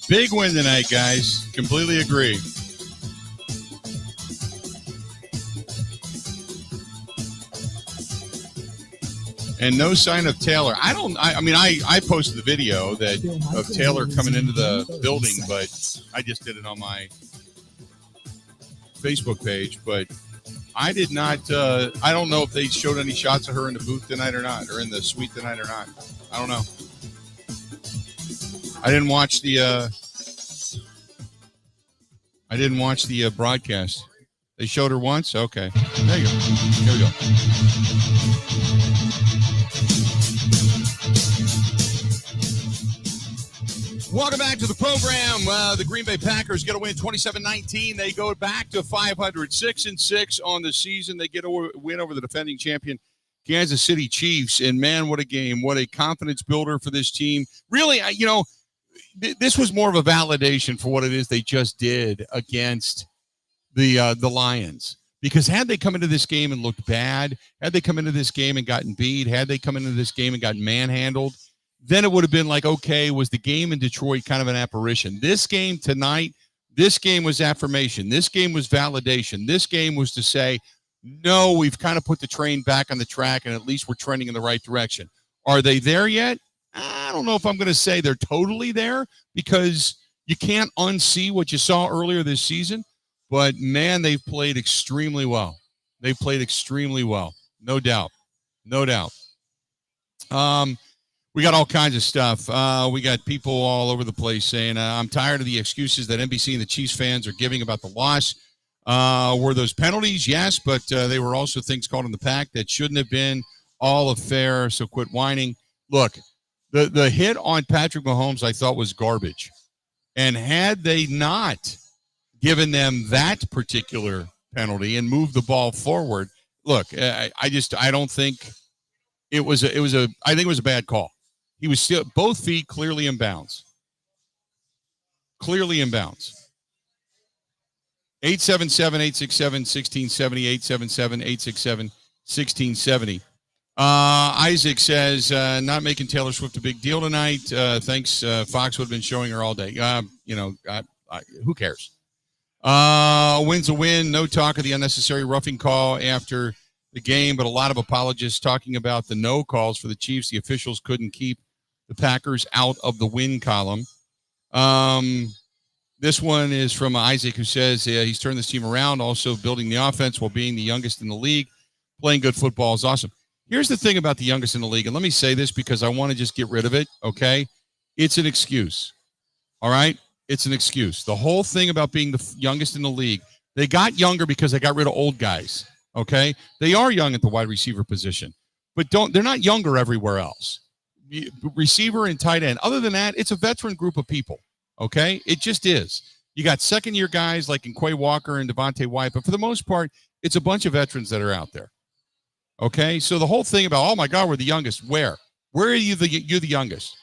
Speaker 3: Big win tonight, guys. Completely agree. And no sign of Taylor. I posted the video of Taylor coming into the building, but I just did it on my Facebook page. But I did not. I don't know if they showed any shots of her in the booth tonight or not, or in the suite tonight or not. I don't know. I didn't watch the broadcast. They showed her once? Okay. There you go. There we go. Welcome back to the program. The Green Bay Packers get a win 27-19. They go back to 500, 6-6 on the season. They get a win over the defending champion Kansas City Chiefs. And, man, what a game. What a confidence builder for this team. Really, this was more of a validation for what it is they just did against the Lions. Because had they come into this game and looked bad, had they come into this game and gotten beat, had they come into this game and gotten manhandled, then it would have been like, okay, was the game in Detroit kind of an apparition? This game tonight, this game was affirmation. This game was validation. This game was to say, no, we've kind of put the train back on the track, and at least we're trending in the right direction. Are they there yet? I don't know if I'm going to say they're totally there, because you can't unsee what you saw earlier this season. But, man, they've played extremely well. They've played extremely well. No doubt. No doubt. We got all kinds of stuff. We got people all over the place saying, I'm tired of the excuses that NBC and the Chiefs fans are giving about the loss. Were those penalties? Yes, but they were also things called in the pack that shouldn't have been. All affair, so quit whining. Look, the hit on Patrick Mahomes I thought was garbage. And had they not given them that particular penalty and moved the ball forward, look, I don't think I think it was a bad call. He was still both feet clearly in bounds. Clearly in bounds. 877-867-1670, 877-867-1670. Isaac says, not making Taylor Swift a big deal tonight. Thanks. Fox would have been showing her all day. Who cares? Win's a win. No talk of the unnecessary roughing call after the game, but a lot of apologists talking about the no calls for the Chiefs. The officials couldn't keep the Packers out of the win column. This one is from Isaac, who says he's turned this team around, also building the offense while being the youngest in the league. Playing good football is awesome. Here's the thing about the youngest in the league, and let me say this because I want to just get rid of it, okay? It's an excuse, all right? It's an excuse. The whole thing about being the youngest in the league, they got younger because they got rid of old guys, okay? They are young at the wide receiver position, but they're not younger everywhere else. Receiver and tight end. Other than that, it's a veteran group of people, okay? It just is. You got second-year guys like Quay Walker and Devontae White, but for the most part, it's a bunch of veterans that are out there, okay? So the whole thing about, oh, my God, we're the youngest. Where? Where are you you're the youngest?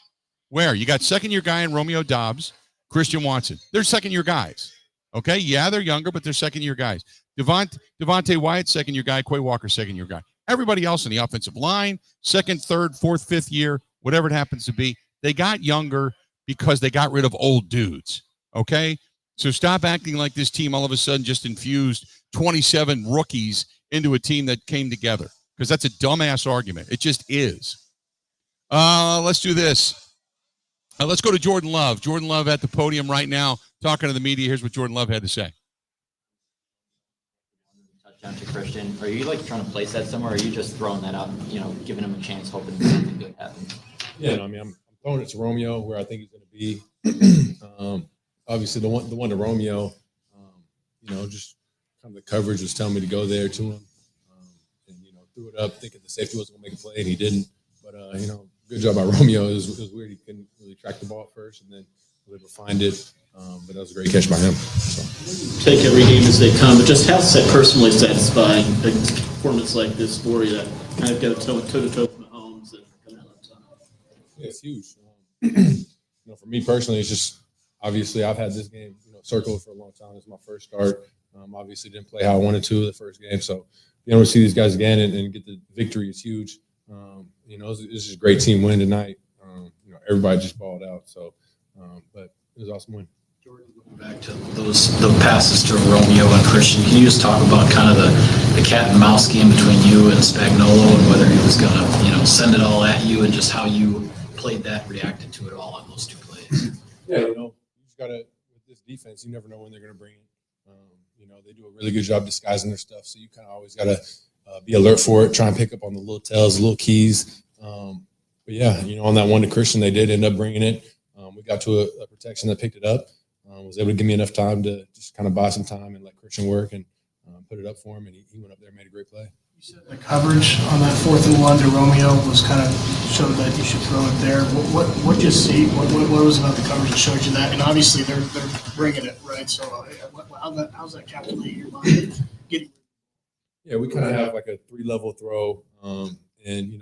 Speaker 3: Where? You got second-year guy in Romeo Doubs, Christian Watson. They're second-year guys, okay? Yeah, they're younger, but they're second-year guys. Devontae White, second-year guy. Quay Walker, second-year guy. Everybody else in the offensive line, second, third, fourth, fifth year, whatever it happens to be, they got younger because they got rid of old dudes, okay? So stop acting like this team all of a sudden just infused 27 rookies into a team that came together, because that's a dumbass argument. It just is. Let's do this. Let's go to Jordan Love. Jordan Love at the podium right now talking to the media. Here's what Jordan Love had to say.
Speaker 8: Touchdown to Christian. Are you trying to place that somewhere, or are you just throwing that out, giving him a chance, hoping something good happens?
Speaker 9: Yeah, I'm throwing it to Romeo where I think he's going to be. Obviously, the one to Romeo, just kind of the coverage was telling me to go there to him, and threw it up thinking the safety wasn't going to make a play, and he didn't. But good job by Romeo. It was weird he couldn't really track the ball first, and then was able to find it. But that was a great catch by him. So.
Speaker 10: Take every game as they come, but just how personally satisfying a performance like this for you, that kind of go toe to toe with Mahomes and come out on top?
Speaker 9: Yeah, it's huge. for me personally, it's just obviously I've had this game, circled for a long time. It's my first start. Obviously didn't play how I wanted to the first game. So being able to see these guys again and get the victory is huge. This is a great team win tonight. Everybody just balled out. So, but it was an awesome win.
Speaker 10: Jordan, looking back to the passes to Romeo and Christian, can you just talk about kind of the cat and mouse game between you and Spagnuolo and whether he was going to, send it all at you and just how you played that, reacted to it all on those two plays?
Speaker 9: Yeah, you just got to, with this defense, you never know when they're going to bring it. They do a really good job disguising their stuff. So you kind of always got to be alert for it, try and pick up on the little tells, little keys. But yeah, on that one to Christian, they did end up bringing it. We got to a protection that picked it up. Was able to give me enough time to just kind of buy some time and let Christian work and put it up for him. And he went up there and made a great play.
Speaker 11: You said the coverage on that 4th and 1 to Romeo was kind of showed that you should throw it there. What did you see? What was about the coverage that showed you that? And obviously they're bringing it, right? So how's that captivating your mind?
Speaker 9: Yeah, we kind of have like a 3-level throw. And,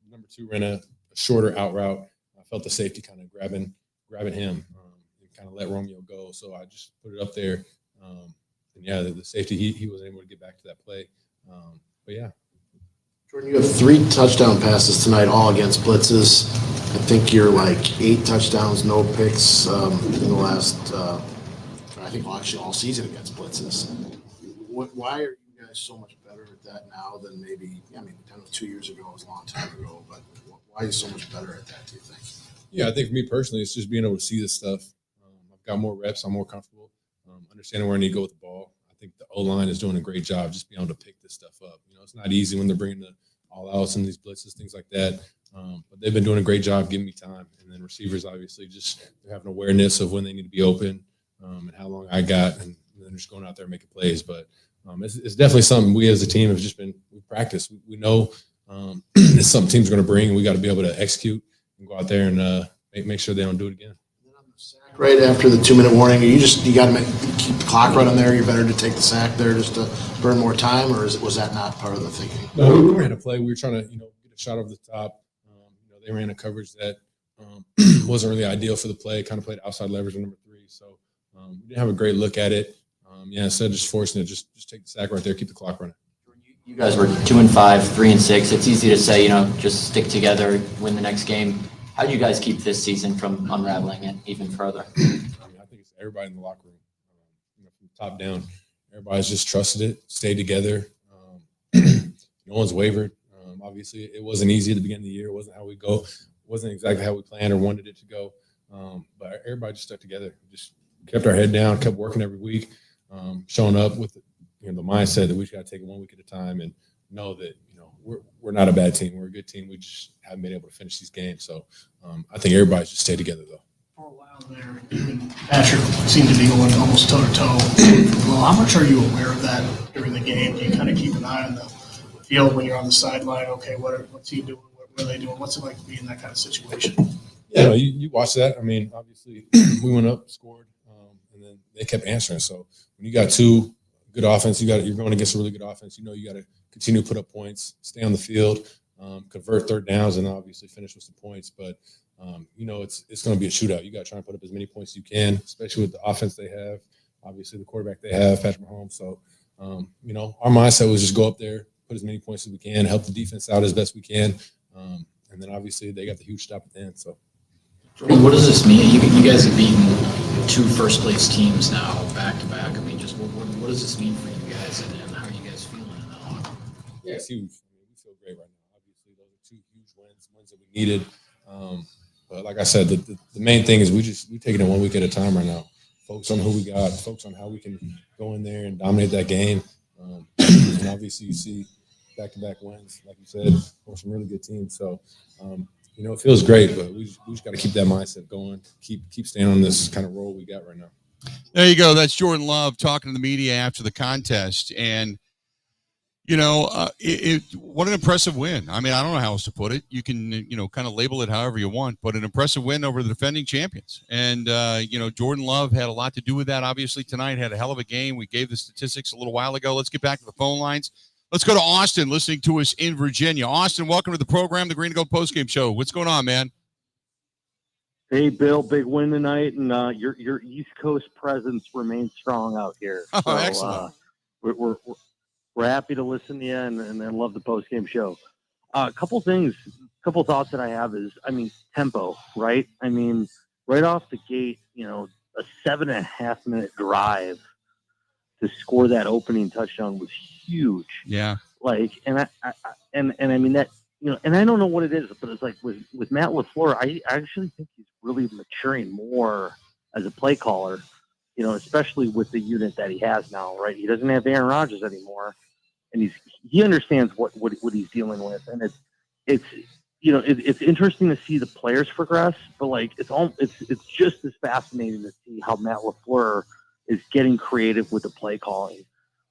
Speaker 9: number 2 ran a shorter out route. I felt the safety kind of grabbing him and kind of let Romeo go. So I just put it up there. And yeah, the safety, he wasn't able to get back to that play. But yeah.
Speaker 12: Jordan, you have 3 touchdown passes tonight, all against blitzes. I think you're like 8 touchdowns, no picks in the last, I think actually all season against blitzes. Why are you guys so much better at that now than maybe, I know 2 years ago was a long time ago, but why are you so much better at that, do you think?
Speaker 9: Yeah, I think for me personally, it's just being able to see this stuff. I've got more reps. I'm more comfortable understanding where I need to go with the ball. I think the O-line is doing a great job just being able to pick this stuff up. It's not easy when they're bringing the all-outs and these blitzes, things like that. But they've been doing a great job giving me time. And then receivers, obviously, just they're having awareness of when they need to be open and how long I got, and then just going out there and making plays. But it's definitely something we as a team have just been – we practice. We know it's something teams are going to bring, and we got to be able to execute and go out there and make sure they don't do it again.
Speaker 12: Right after the 2-minute warning, you got to keep the clock running there. You're better to take the sack there just to burn more time, or was that not part of the thinking?
Speaker 9: No, we ran a play. We were trying to get a shot over the top. They ran a coverage that wasn't really ideal for the play. Kind of played outside leverage on number 3, so we didn't have a great look at it. Instead of just forcing it, just take the sack right there, keep the clock running.
Speaker 8: You guys were 2-5, 3-6. It's easy to say, just stick together, win the next game. How do you guys keep this season from unraveling it even further?
Speaker 9: I think it's everybody in the locker room, from the top down. Everybody's just trusted it, stayed together. No one's wavered. Obviously, it wasn't easy at the beginning of the year. It wasn't how we go. It wasn't exactly how we planned or wanted it to go. But everybody just stuck together, just kept our head down, kept working every week, showing up with the mindset that we just got to take it 1 week at a time and know that we're not a bad team. We're a good team. We just haven't been able to finish these games. So I think everybody's just stayed together, though.
Speaker 11: For a while there, even Patrick seemed to be going almost toe-to-toe. Well, how much are you aware of that during the game? Do you kind of keep an eye on the field when you're on the sideline? Okay, what's he doing? What are they doing? What's it like to be in that kind of situation?
Speaker 9: Yeah, you watch that. Obviously, we went up, scored, and then they kept answering. So when you got 2 good offense, you're going against a really good offense. You got to continue to put up points, stay on the field, convert third downs, and obviously finish with some points. But it's going to be a shootout. You got to try and put up as many points as you can, especially with the offense they have. Obviously, the quarterback they have, Patrick Mahomes. So, our mindset was just go up there, put as many points as we can, help the defense out as best we can, and then obviously they got the huge stop at the end. So,
Speaker 10: what does this mean? You guys have beaten 2 first-place teams now back to back. Just what does this mean for you guys, and how are you guys feeling in that locker room?
Speaker 9: Yeah, it's huge. We feel great right now. Obviously, those are 2 huge wins that we needed. But like I said, the main thing is we take it in 1 week at a time right now. Focus on who we got, focus on how we can go in there and dominate that game. And obviously, you see back-to-back wins, like you said, for some really good teams. So, it feels great, but we just got to keep that mindset going, keep staying on this kind of roll we got right now.
Speaker 3: There you go. That's Jordan Love talking to the media after the contest. And, what an impressive win. I don't know how else to put it. You can, kind of label it however you want, but an impressive win over the defending champions. And, Jordan Love had a lot to do with that, obviously, tonight. Had a hell of a game. We gave the statistics a little while ago. Let's get back to the phone lines. Let's go to Austin, listening to us in Virginia. Austin, welcome to the program, the Green and Gold Postgame Show. What's going on, man?
Speaker 6: Hey, Bill, big win tonight, and your East Coast presence remains strong out here.
Speaker 3: Oh,
Speaker 6: So,
Speaker 3: excellent.
Speaker 6: We're happy to listen to you and love the post-game show. A couple thoughts that I have is, tempo, right? Right off the gate, a 7.5 minute drive to score that opening touchdown was huge.
Speaker 3: Yeah.
Speaker 6: And that, and I don't know what it is, but it's like with Matt LaFleur, I actually think he's really maturing more as a play caller, especially with the unit that he has now, right? He doesn't have Aaron Rodgers anymore, and he understands what he's dealing with, and it's interesting to see the players progress, but it's just as fascinating to see how Matt LaFleur is getting creative with the play calling.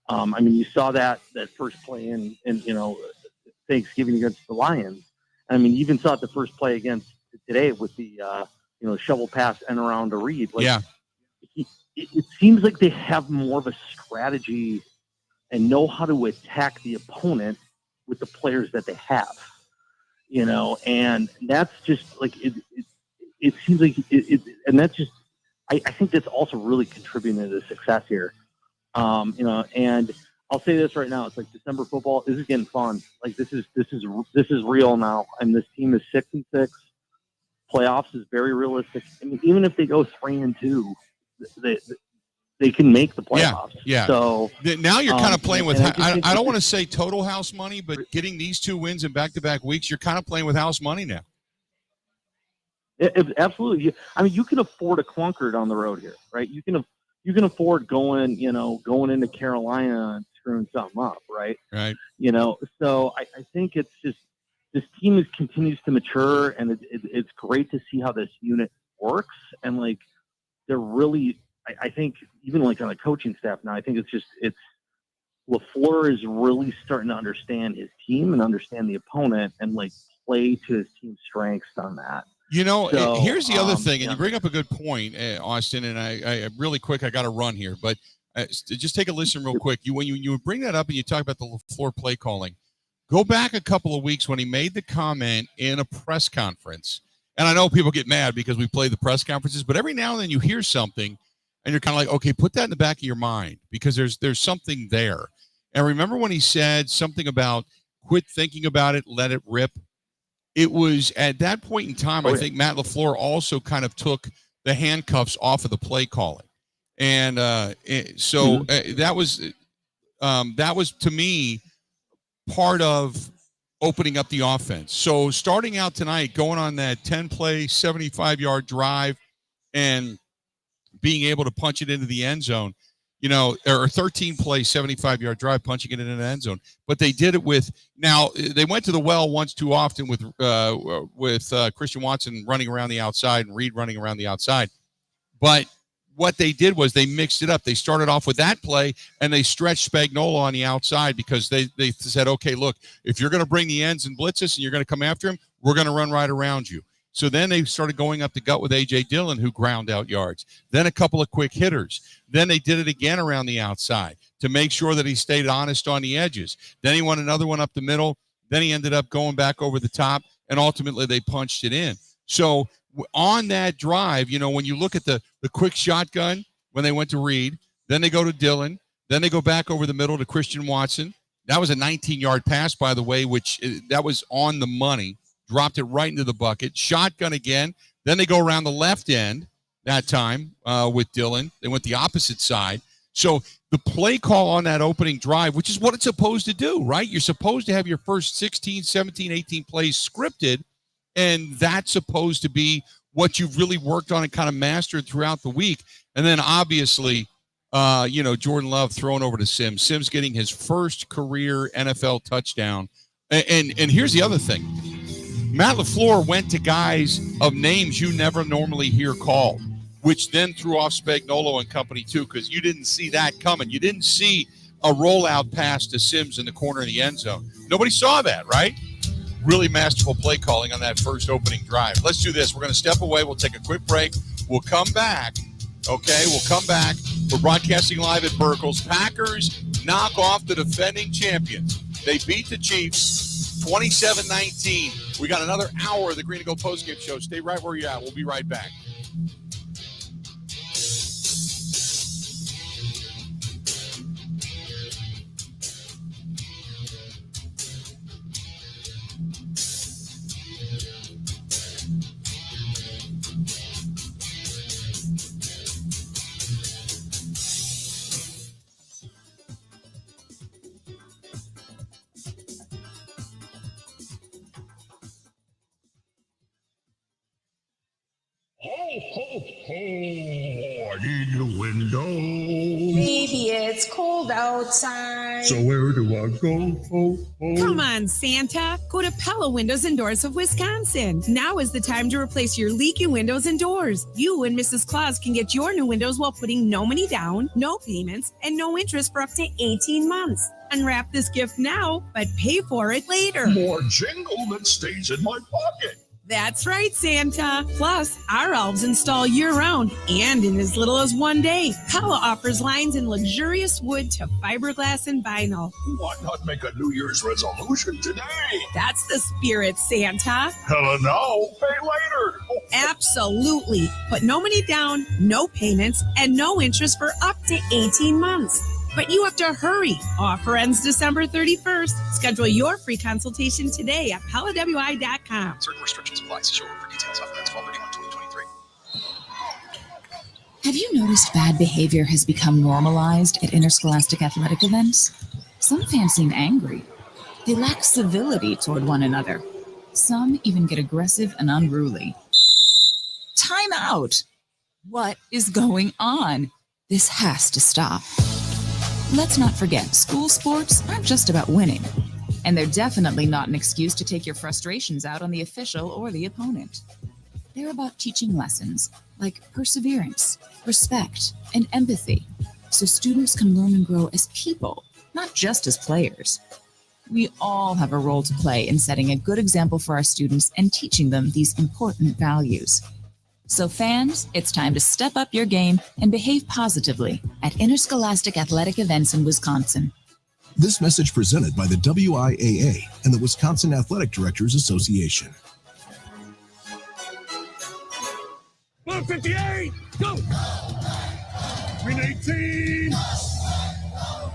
Speaker 6: You saw that first play in Thanksgiving against the Lions. You even saw it the first play against today with the shovel pass and around to Reed. It seems like they have more of a strategy and know how to attack the opponent with the players that they have. And that's just it seems like and that's just I think that's also really contributing to the success here. And I'll say this right now: it's like December football. This is getting fun. This is real now. And this team is 6-6. Playoffs is very realistic. Even if they go 3-2, they can make the playoffs.
Speaker 3: Yeah.
Speaker 6: So
Speaker 3: now you're kind of playing with. I don't want to say total house money, but getting these 2 wins in back-to-back weeks, you're kind of playing with house money now.
Speaker 6: Absolutely. You can afford a clunker down the road here, right? You can afford going into Carolina and screwing something up, right?
Speaker 3: Right.
Speaker 6: So I think it's just this team continues to mature, and it's great to see how this unit works. And they're really, I think even on the coaching staff now, I think it's LaFleur is really starting to understand his team and understand the opponent and play to his team's strengths on that.
Speaker 3: Here's the other thing, and you bring up a good point, Austin, and I really quick, I got to run here, but just take a listen real quick. When you bring that up and you talk about the LaFleur play calling, go back a couple of weeks when he made the comment in a press conference, and I know people get mad because we play the press conferences, but every now and then you hear something, and you're kind of like, okay, put that in the back of your mind because there's something there. And remember when he said something about quit thinking about it, let it rip? It was at that point in time, I think Matt LaFleur also kind of took the handcuffs off of the play calling. And that was to me part of opening up the offense. So starting out tonight, going on that 10-play, 75-yard drive and being able to punch it into the end zone, or 13-play, 75-yard drive, punching it into the end zone. But they did it they went to the well once too often with Christian Watson running around the outside and Reed running around the outside. But what they did was they mixed it up. They started off with that play, and they stretched Spagnuolo on the outside because they said, okay, look, if you're going to bring the ends and blitz us and you're going to come after him, we're going to run right around you. So then they started going up the gut with A.J. Dillon, who ground out yards. Then a couple of quick hitters. Then they did it again around the outside to make sure that he stayed honest on the edges. Then he won another one up the middle. Then he ended up going back over the top, and ultimately they punched it in. So on that drive, when you look at the quick shotgun, when they went to Reed, then they go to Dillon, then they go back over the middle to Christian Watson. That was a 19-yard pass, by the way, which that was on the money. Dropped it right into the bucket. Shotgun again. Then they go around the left end that time with Dillon. They went the opposite side. So the play call on that opening drive, which is what it's supposed to do, right? You're supposed to have your first 16, 17, 18 plays scripted, and that's supposed to be what you've really worked on and kind of mastered throughout the week. And then obviously, Jordan Love throwing over to Sims. Sims getting his first career NFL touchdown. And here's the other thing. Matt LaFleur went to guys of names you never normally hear called, which then threw off Spagnuolo and company too, because you didn't see that coming. You didn't see a rollout pass to Sims in the corner of the end zone. Nobody saw that, right? Really masterful play calling on that first opening drive. Let's do this. We're going to step away. We'll take a quick break. We'll come back. Okay, we'll come back. We're broadcasting live at Burkle's. Packers knock off the defending champions. They beat the Chiefs 27-19. We got another hour of the Green and Gold postgame show. Stay right where you're at. We'll be right back.
Speaker 4: Ho, ho, ho, I need a window.
Speaker 13: Baby, it's cold outside.
Speaker 4: So where do I go? Ho, ho.
Speaker 13: Come on, Santa. Go to Pella Windows and Doors of Wisconsin. Now is the time to replace your leaky windows and doors. You and Mrs. Claus can get your new windows while putting no money down, no payments, and no interest for up to 18 months. Unwrap this gift now, but pay for it later.
Speaker 4: More jingle that stays in my pocket.
Speaker 13: That's right, Santa. Plus, our elves install year-round and in as little as 1 day. Pella offers lines in luxurious wood to fiberglass and vinyl.
Speaker 4: Why not make a New Year's resolution today?
Speaker 13: That's the spirit, Santa.
Speaker 4: Hella no, pay later.
Speaker 13: Absolutely. Put no money down, no payments, and no interest for up to 18 months. But you have to hurry. Offer ends December 31st. Schedule your free consultation today at PellaWI.com.
Speaker 14: Certain restrictions apply. See showroom for details. Offer ends 12/31/2023.
Speaker 15: Have you noticed bad behavior has become normalized at interscholastic athletic events? Some fans seem angry. They lack civility toward one another. Some even get aggressive and unruly. Time out! What is going on? This has to stop. Let's not forget, school sports aren't just about winning. And they're definitely not an excuse to take your frustrations out on the official or the opponent. They're about teaching lessons like perseverance, respect, and empathy, so students can learn and grow as people, not just as players. We all have a role to play in setting a good example for our students and teaching them these important values. So fans, it's time to step up your game and behave positively at interscholastic athletic events in Wisconsin.
Speaker 16: This message presented by the WIAA and the Wisconsin Athletic Directors Association.
Speaker 4: Blue 58, go! Green 18.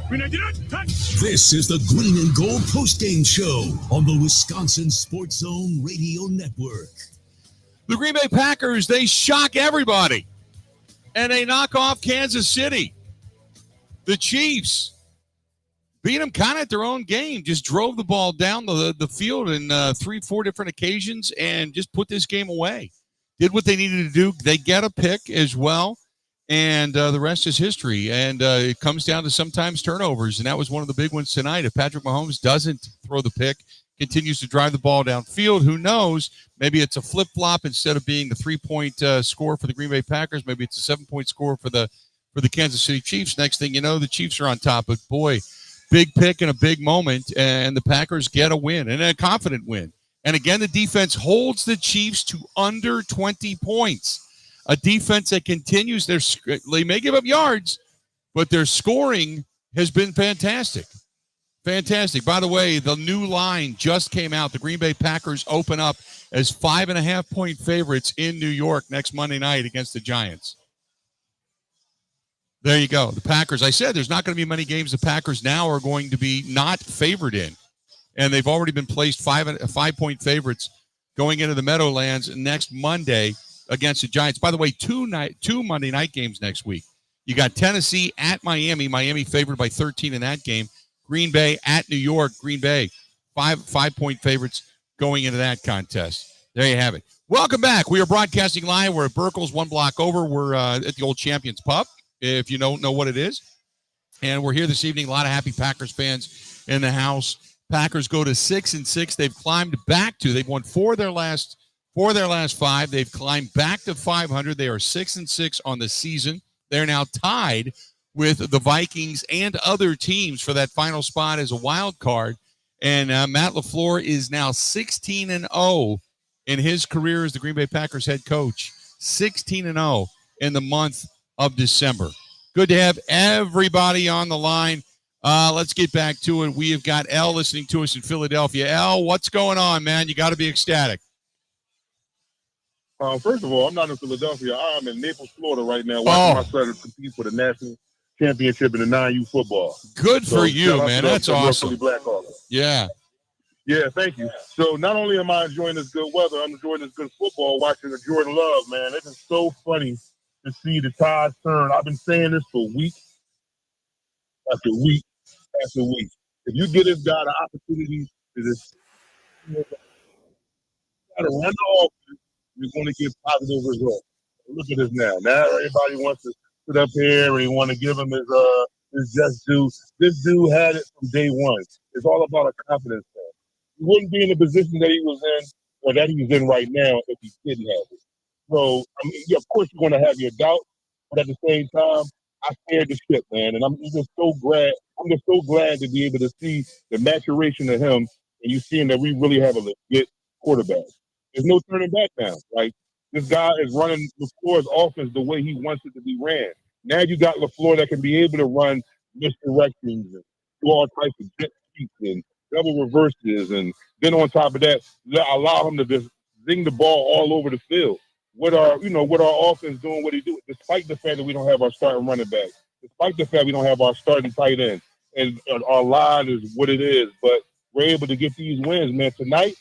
Speaker 4: Green 89, touch! This is the Green and Gold postgame show on the Wisconsin Sports Zone Radio Network.
Speaker 3: The Green Bay Packers, they shock everybody, and they knock off Kansas City. The Chiefs beat them kind of at their own game, just drove the ball down the field in 3-4 different occasions and just put this game away. Did what they needed to do. They get a pick as well, and the rest is history. And it comes down to sometimes turnovers, and that was one of the big ones tonight. If Patrick Mahomes doesn't throw the pick, continues to drive the ball downfield, who knows? Maybe it's a flip-flop instead of being the 3-point score for the Green Bay Packers. Maybe it's a 7-point score for the Kansas City Chiefs. Next thing you know, the Chiefs are on top. But, boy, big pick and a big moment, and the Packers get a win, and a confident win. And, again, the defense holds the Chiefs to under 20 points. A defense that continues they may give up yards, but their scoring has been fantastic. Fantastic. By the way, the new line just came out. The Green Bay Packers open up as 5.5-point favorites in New York next Monday night against the Giants. There you go. The Packers, I said there's not going to be many games the Packers now are going to be not favored in. And they've already been placed 5-point favorites going into the Meadowlands next Monday against the Giants. By the way, two Monday night games next week. You got Tennessee at Miami. Miami favored by 13 in that game. Green Bay at New York. Green Bay, 5-point favorites going into that contest. There you have it. Welcome back. We are broadcasting live. We're at Burkle's, one block over. We're at the Old Champions Pub, if you don't know what it is. And we're here this evening. A lot of happy Packers fans in the house. Packers go to 6-6. They've climbed back to. They've won four of their last 5. They've climbed back to 500. They are 6-6 on the season. They're now tied with the Vikings and other teams for that final spot as a wild card. And Matt LaFleur is now 16-0 in his career as the Green Bay Packers head coach. 16-0 in the month of December. Good to have everybody on the line. Let's get back to it. We have got L listening to us in Philadelphia. L, what's going on, man? You got to be ecstatic.
Speaker 17: First of all, I'm not in Philadelphia. I'm in Naples, Florida right now, watching my son compete for the national championship in the 9U football.
Speaker 3: Good for you, man. That's awesome. Yeah.
Speaker 17: Yeah, thank you. So not only am I enjoying this good weather, I'm enjoying this good football, watching the Jordan Love, man. It is so funny to see the tides turn. I've been saying this for week after week after week. If you give this guy the opportunity to just run the offense, you're going to get positive results. Look at this now. Now everybody wants to sit up here and they want to give him his just due. This dude had it from day one. It's all about a confidence thing. He wouldn't be in the position that he was in or that he's in right now if he didn't have it. So, I mean, yeah, of course you're going to have your doubts, but at the same time, I scared the ship, man. And I'm just so glad. I'm just so glad to be able to see the maturation of him and you seeing that we really have a legit quarterback. There's no turning back now. Like, this guy is running LaFleur's offense the way he wants it to be ran. Now you got LaFleur that can be able to run misdirections and do all types of jet sweeps and double reverses, and then on top of that, allow him to just zing the ball all over the field. What our offense doing what he do, despite the fact that we don't have our starting running back, despite the fact we don't have our starting tight end, and our line is what it is, but we're able to get these wins, man. Tonight,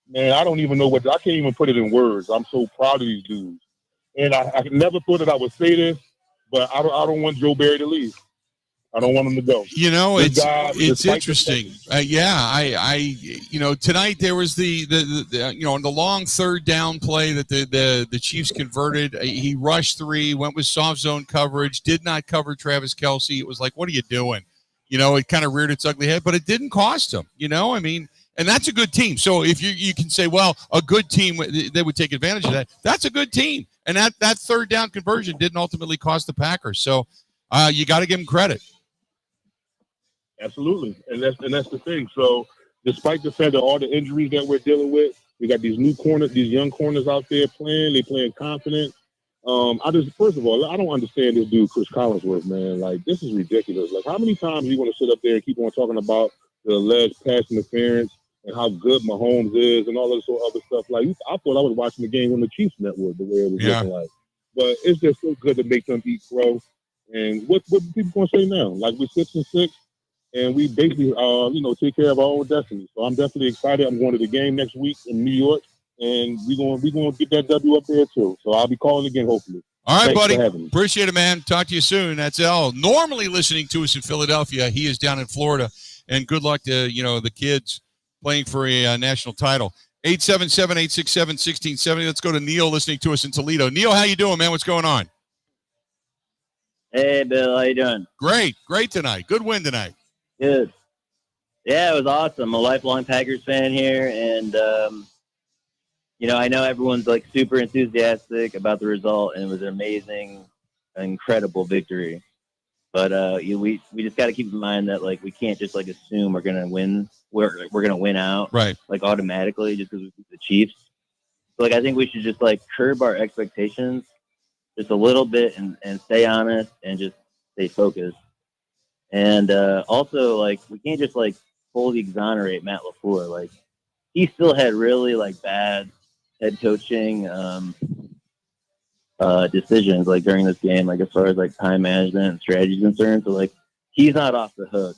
Speaker 17: man, I don't even know I can't even put it in words. I'm so proud of these dudes. And I never thought that I would say this, but I don't want Joe Barry to leave. I don't want him to go.
Speaker 3: You know, it's interesting. Tonight there was the long third down play that the Chiefs converted. He rushed three, went with soft zone coverage, did not cover Travis Kelce. It was like, what are you doing? It kind of reared its ugly head, but it didn't cost him. And that's a good team. So if you can say, well, a good team, they would take advantage of that. That's a good team. And that third down conversion didn't ultimately cost the Packers. So you got to give them credit.
Speaker 17: Absolutely. And that's the thing. So despite the fact that all the injuries that we're dealing with, we got these young corners out there playing. They playing confident. First of all, I don't understand this dude, Chris Collinsworth, man. Like, this is ridiculous. Like, how many times are you going to sit up there and keep on talking about the alleged pass interference and how good Mahomes is and all this other stuff? Like, I thought I was watching the game on the Chiefs network, the way it was looking like. But it's just so good to make them eat crow. And what people going to say now? Like, we're 6-6, and we basically, take care of our own destiny. So I'm definitely excited. I'm going to the game next week in New York, and we're going to get that W up there too. So I'll be calling again, hopefully.
Speaker 3: All right,
Speaker 17: Thanks
Speaker 3: buddy. Appreciate it, man. Talk to you soon. That's L. Normally listening to us in Philadelphia. He is down in Florida. And good luck to, the kids playing for a national title. 877-867-1670. Let's go to Neil listening to us in Toledo. Neil, how you doing, man? What's going on?
Speaker 18: Hey, Bill. How you doing?
Speaker 3: Great tonight. Good win tonight.
Speaker 18: Good. Yeah, it was awesome. I'm a lifelong Packers fan here, and I know everyone's like super enthusiastic about the result, and it was an amazing, incredible victory. But we just got to keep in mind that like we can't just like assume we're gonna win. We're gonna win out like automatically just because we beat the Chiefs. So like I think we should just like curb our expectations just a little bit and stay honest and just stay focused. And also, like, we can't just, like, fully exonerate Matt LaFleur. Like, he still had really, like, bad head coaching decisions, like, during this game, like, as far as, like, time management and strategy is concerned. So, like, he's not off the hook.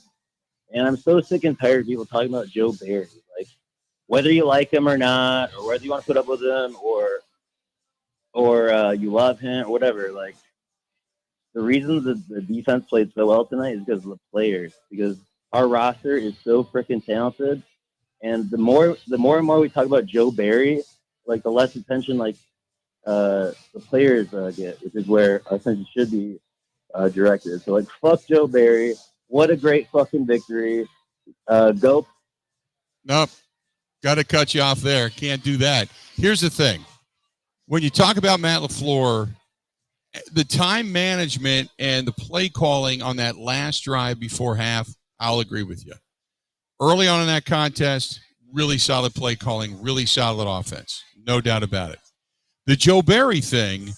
Speaker 18: And I'm so sick and tired of people talking about Joe Barry. Like, whether you like him or not, or whether you want to put up with him, or you love him, or whatever, like, the reason that the defense played so well tonight is because of the players. Because our roster is so freaking talented, and the more and more we talk about Joe Barry, like the less attention the players get, which is where our attention should be directed. So like, fuck Joe Barry. What a great fucking victory. Go.
Speaker 3: Nope. Got to cut you off there. Can't do that. Here's the thing. When you talk about Matt LaFleur, the time management and the play calling on that last drive before half, I'll agree with you. Early on in that contest, really solid play calling, really solid offense. No doubt about it. The Joe Barry thing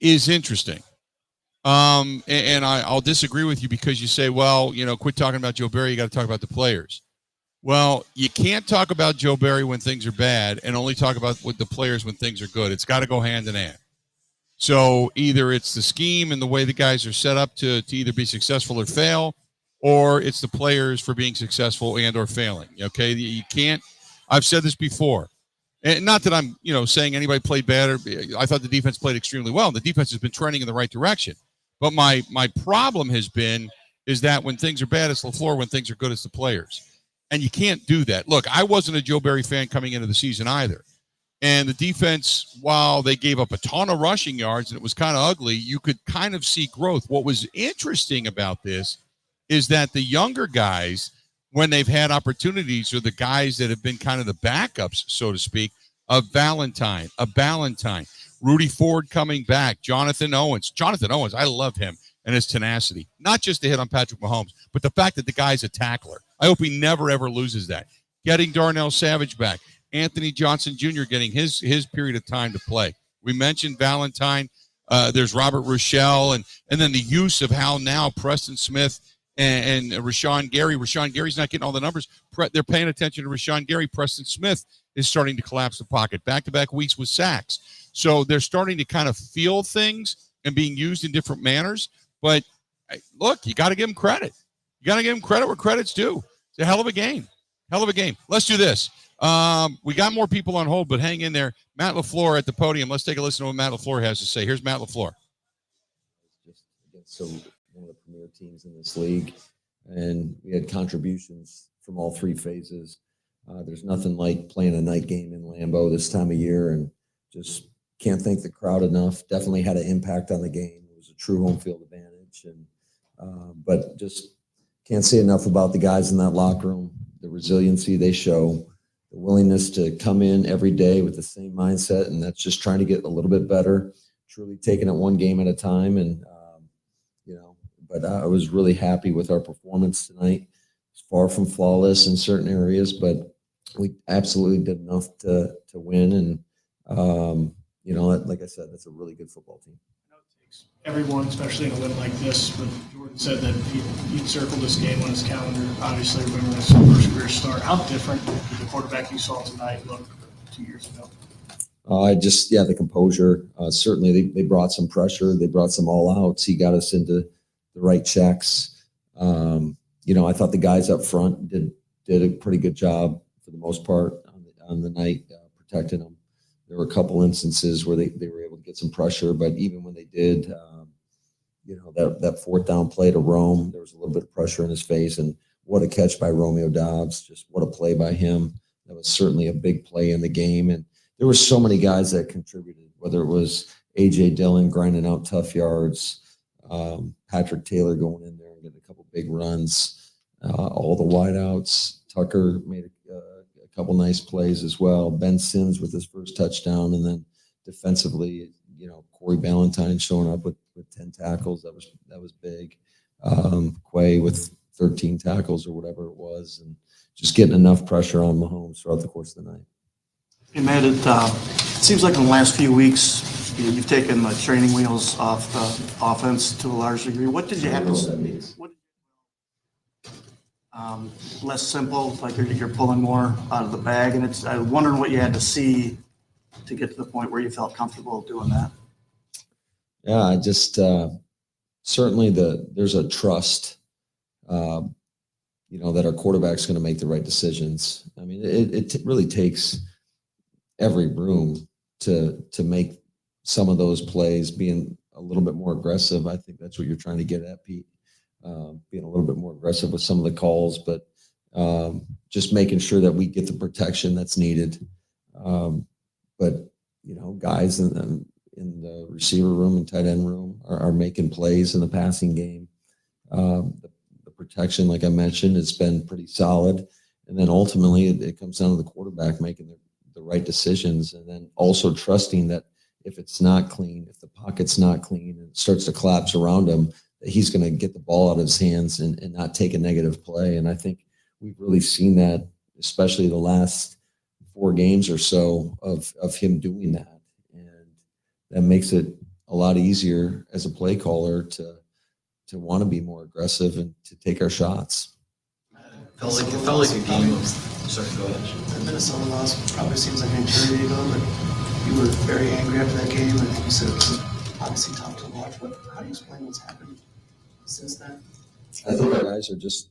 Speaker 3: is interesting And I'll disagree with you because you say, well, quit talking about Joe Barry. You got to talk about the players. Well, you can't talk about Joe Barry when things are bad and only talk about with the players when things are good. It's got to go hand in hand. So either it's the scheme and the way the guys are set up to either be successful or fail, or it's the players for being successful and or failing. Okay, you can't. I've said this before, and not that I'm saying anybody played bad. I thought the defense played extremely well. The defense has been trending in the right direction. But my problem has been is that when things are bad, it's LaFleur. When things are good, it's the players. And you can't do that. Look, I wasn't a Joe Barry fan coming into the season either. And the defense, while they gave up a ton of rushing yards and it was kind of ugly, you could kind of see growth. What was interesting about this is that the younger guys, when they've had opportunities, are the guys that have been kind of the backups, so to speak, of Ballantyne, Rudy Ford coming back, Jonathan Owens, I love him and his tenacity, not just to hit on Patrick Mahomes, but the fact that the guy's a tackler. I hope he never, ever loses that. Getting Darnell Savage back, Anthony Johnson Jr. getting his period of time to play. We mentioned Ballantyne. There's Robert Rochelle, and then the use of how now Preston Smith and Rashawn Gary. Rashawn Gary's not getting all the numbers. They're paying attention to Rashawn Gary. Preston Smith is starting to collapse the pocket. Back-to-back weeks with sacks. So they're starting to kind of feel things and being used in different manners. But, look, you got to give them credit. You got to give them credit where credit's due. It's a hell of a game. Let's do this. We got more people on hold, but hang in there. Matt LaFleur at the podium. Let's take a listen to what Matt LaFleur has to say. Here's Matt LaFleur.
Speaker 19: Just against one of the premier teams in this league, and we had contributions from all three phases. There's nothing like playing a night game in Lambeau this time of year, and just can't thank the crowd enough. Definitely had an impact on the game. It was a true home field advantage, and but just can't say enough about the guys in that locker room, the resiliency they show, the willingness to come in every day with the same mindset, and that's just trying to get a little bit better, truly taking it one game at a time. And, but I was really happy with our performance tonight. It's far from flawless in certain areas, but we absolutely did enough to win. And, like I said, that's a really good football team.
Speaker 11: Everyone, especially in a win like this, but Jordan said that he'd circled this game on his calendar. Obviously, remember that's his first career start. How different did the quarterback you saw tonight look 2 years ago?
Speaker 19: The composure. Certainly, they brought some pressure. They brought some all-outs. He got us into the right checks. I thought the guys up front did a pretty good job for the most part on the night, protecting them. There were a couple instances where they were able to get some pressure, but even when they did, that fourth down play to Rome, there was a little bit of pressure in his face, and what a catch by Romeo Doubs. Just what a play by him. That was certainly a big play in the game, and there were so many guys that contributed, whether it was A.J. Dillon grinding out tough yards, Patrick Taylor going in there and getting a couple big runs, all the wideouts. Tucker made a couple nice plays as well. Ben Sims with his first touchdown, and then defensively, Corey Ballantyne showing up with 10 tackles. That was big. Quay with 13 tackles or whatever it was, and just getting enough pressure on Mahomes throughout the course of the night.
Speaker 20: Hey, Matt, it seems like in the last few weeks you've taken the training wheels off the offense to a large degree. What did you have to say? Less simple, like you're pulling more out of the bag, and I'm wondering what you had to see to get to the point where you felt comfortable doing that.
Speaker 19: Yeah, I just certainly there's a trust, that our quarterback's going to make the right decisions. I mean, it really takes every room to make some of those plays, being a little bit more aggressive. I think that's what you're trying to get at, Pete. Being a little bit more aggressive with some of the calls, but just making sure that we get the protection that's needed. But guys in the receiver room and tight end room are making plays in the passing game. The protection, like I mentioned, it's been pretty solid. And then ultimately it comes down to the quarterback making the right decisions, and then also trusting that if it's not clean, if the pocket's not clean and it starts to collapse around him, that he's going to get the ball out of his hands and not take a negative play. And I think we've really seen that, especially the last 4 games or so of him doing that. And that makes it a lot easier as a play caller to want to be more aggressive and to take our shots.
Speaker 10: It felt like a game of. Sorry, go ahead.
Speaker 20: The Minnesota loss probably seems like an eternity ago, but you were very angry after that game, and you said it was obviously tough to watch. How do you explain what's happened since then?
Speaker 19: I think the guys are just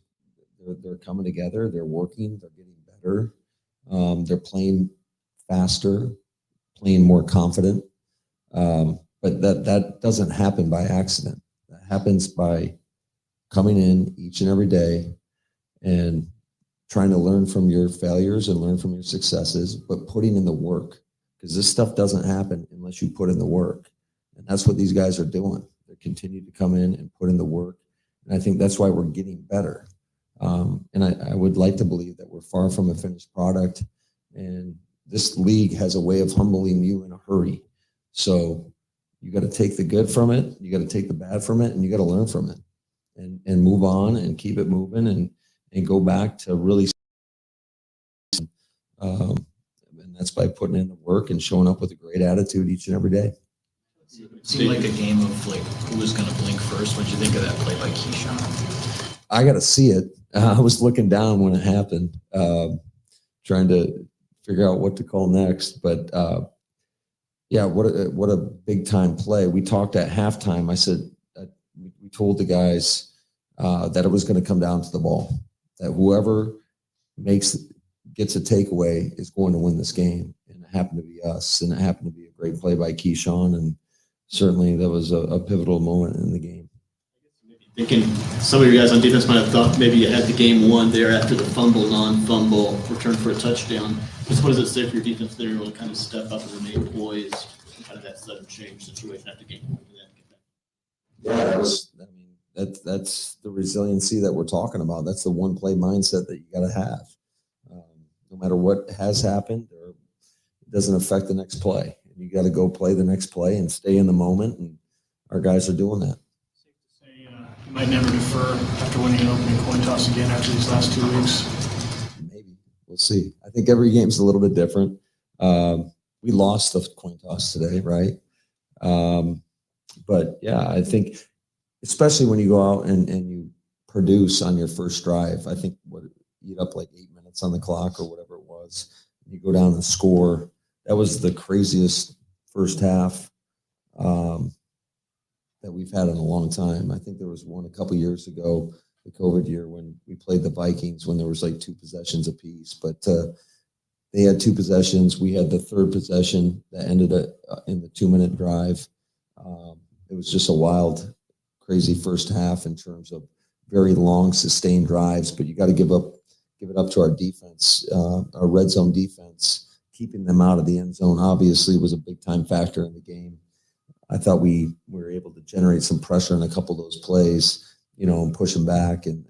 Speaker 19: they're coming together. They're working. They're getting better. They're playing faster, playing more confident. But that doesn't happen by accident. That happens by coming in each and every day and trying to learn from your failures and learn from your successes, but putting in the work, because this stuff doesn't happen unless you put in the work. And that's what these guys are doing. They continue to come in and put in the work. And I think that's why we're getting better. And I would like to believe that we're far from a finished product. And this league has a way of humbling you in a hurry. So you got to take the good from it, you got to take the bad from it, and you got to learn from it and move on and keep it moving and go back to really. And that's by putting in the work and showing up with a great attitude each and every day.
Speaker 10: It seemed like a game of like who was going to blink first. What did you think of that play by Keyshawn?
Speaker 19: I got to see it. I was looking down when it happened, trying to figure out what to call next. But yeah, what a big time play. We talked at halftime. I said we told the guys that it was going to come down to the ball. That whoever gets a takeaway is going to win this game, and it happened to be us. And it happened to be a great play by Keyshawn, and certainly that was a pivotal moment in the game.
Speaker 21: Thinking some of you guys on defense might have thought maybe you had the game won there after the non-fumble return for a touchdown. Just what does it say for your defense there to kind of step up and remain poised and kind of that sudden change situation after game?
Speaker 19: Yeah, that's the resiliency that we're talking about. That's the one play mindset that you got to have. No matter what has happened, or it doesn't affect the next play. You got to go play the next play and stay in the moment, and our guys are doing that.
Speaker 11: You might never defer after winning an opening coin toss again after these last 2 weeks.
Speaker 19: Maybe. We'll see. I think every game's a little bit different. We lost the coin toss today, right? But yeah, I think especially when you go out and you produce on your first drive, I think eat up like 8 minutes on the clock or whatever it was. You go down and score. That was the craziest first half that we've had in a long time. I think there was one a couple years ago, the COVID year, when we played the Vikings, when there was like 2 possessions apiece. But they had 2 possessions. We had the third possession that ended in the 2-minute drive. It was just a wild, crazy first half in terms of very long, sustained drives. But you got to give it up to our defense, our red zone defense. Keeping them out of the end zone obviously was a big time factor in the game. I thought we were able to generate some pressure in a couple of those plays, and push them back, and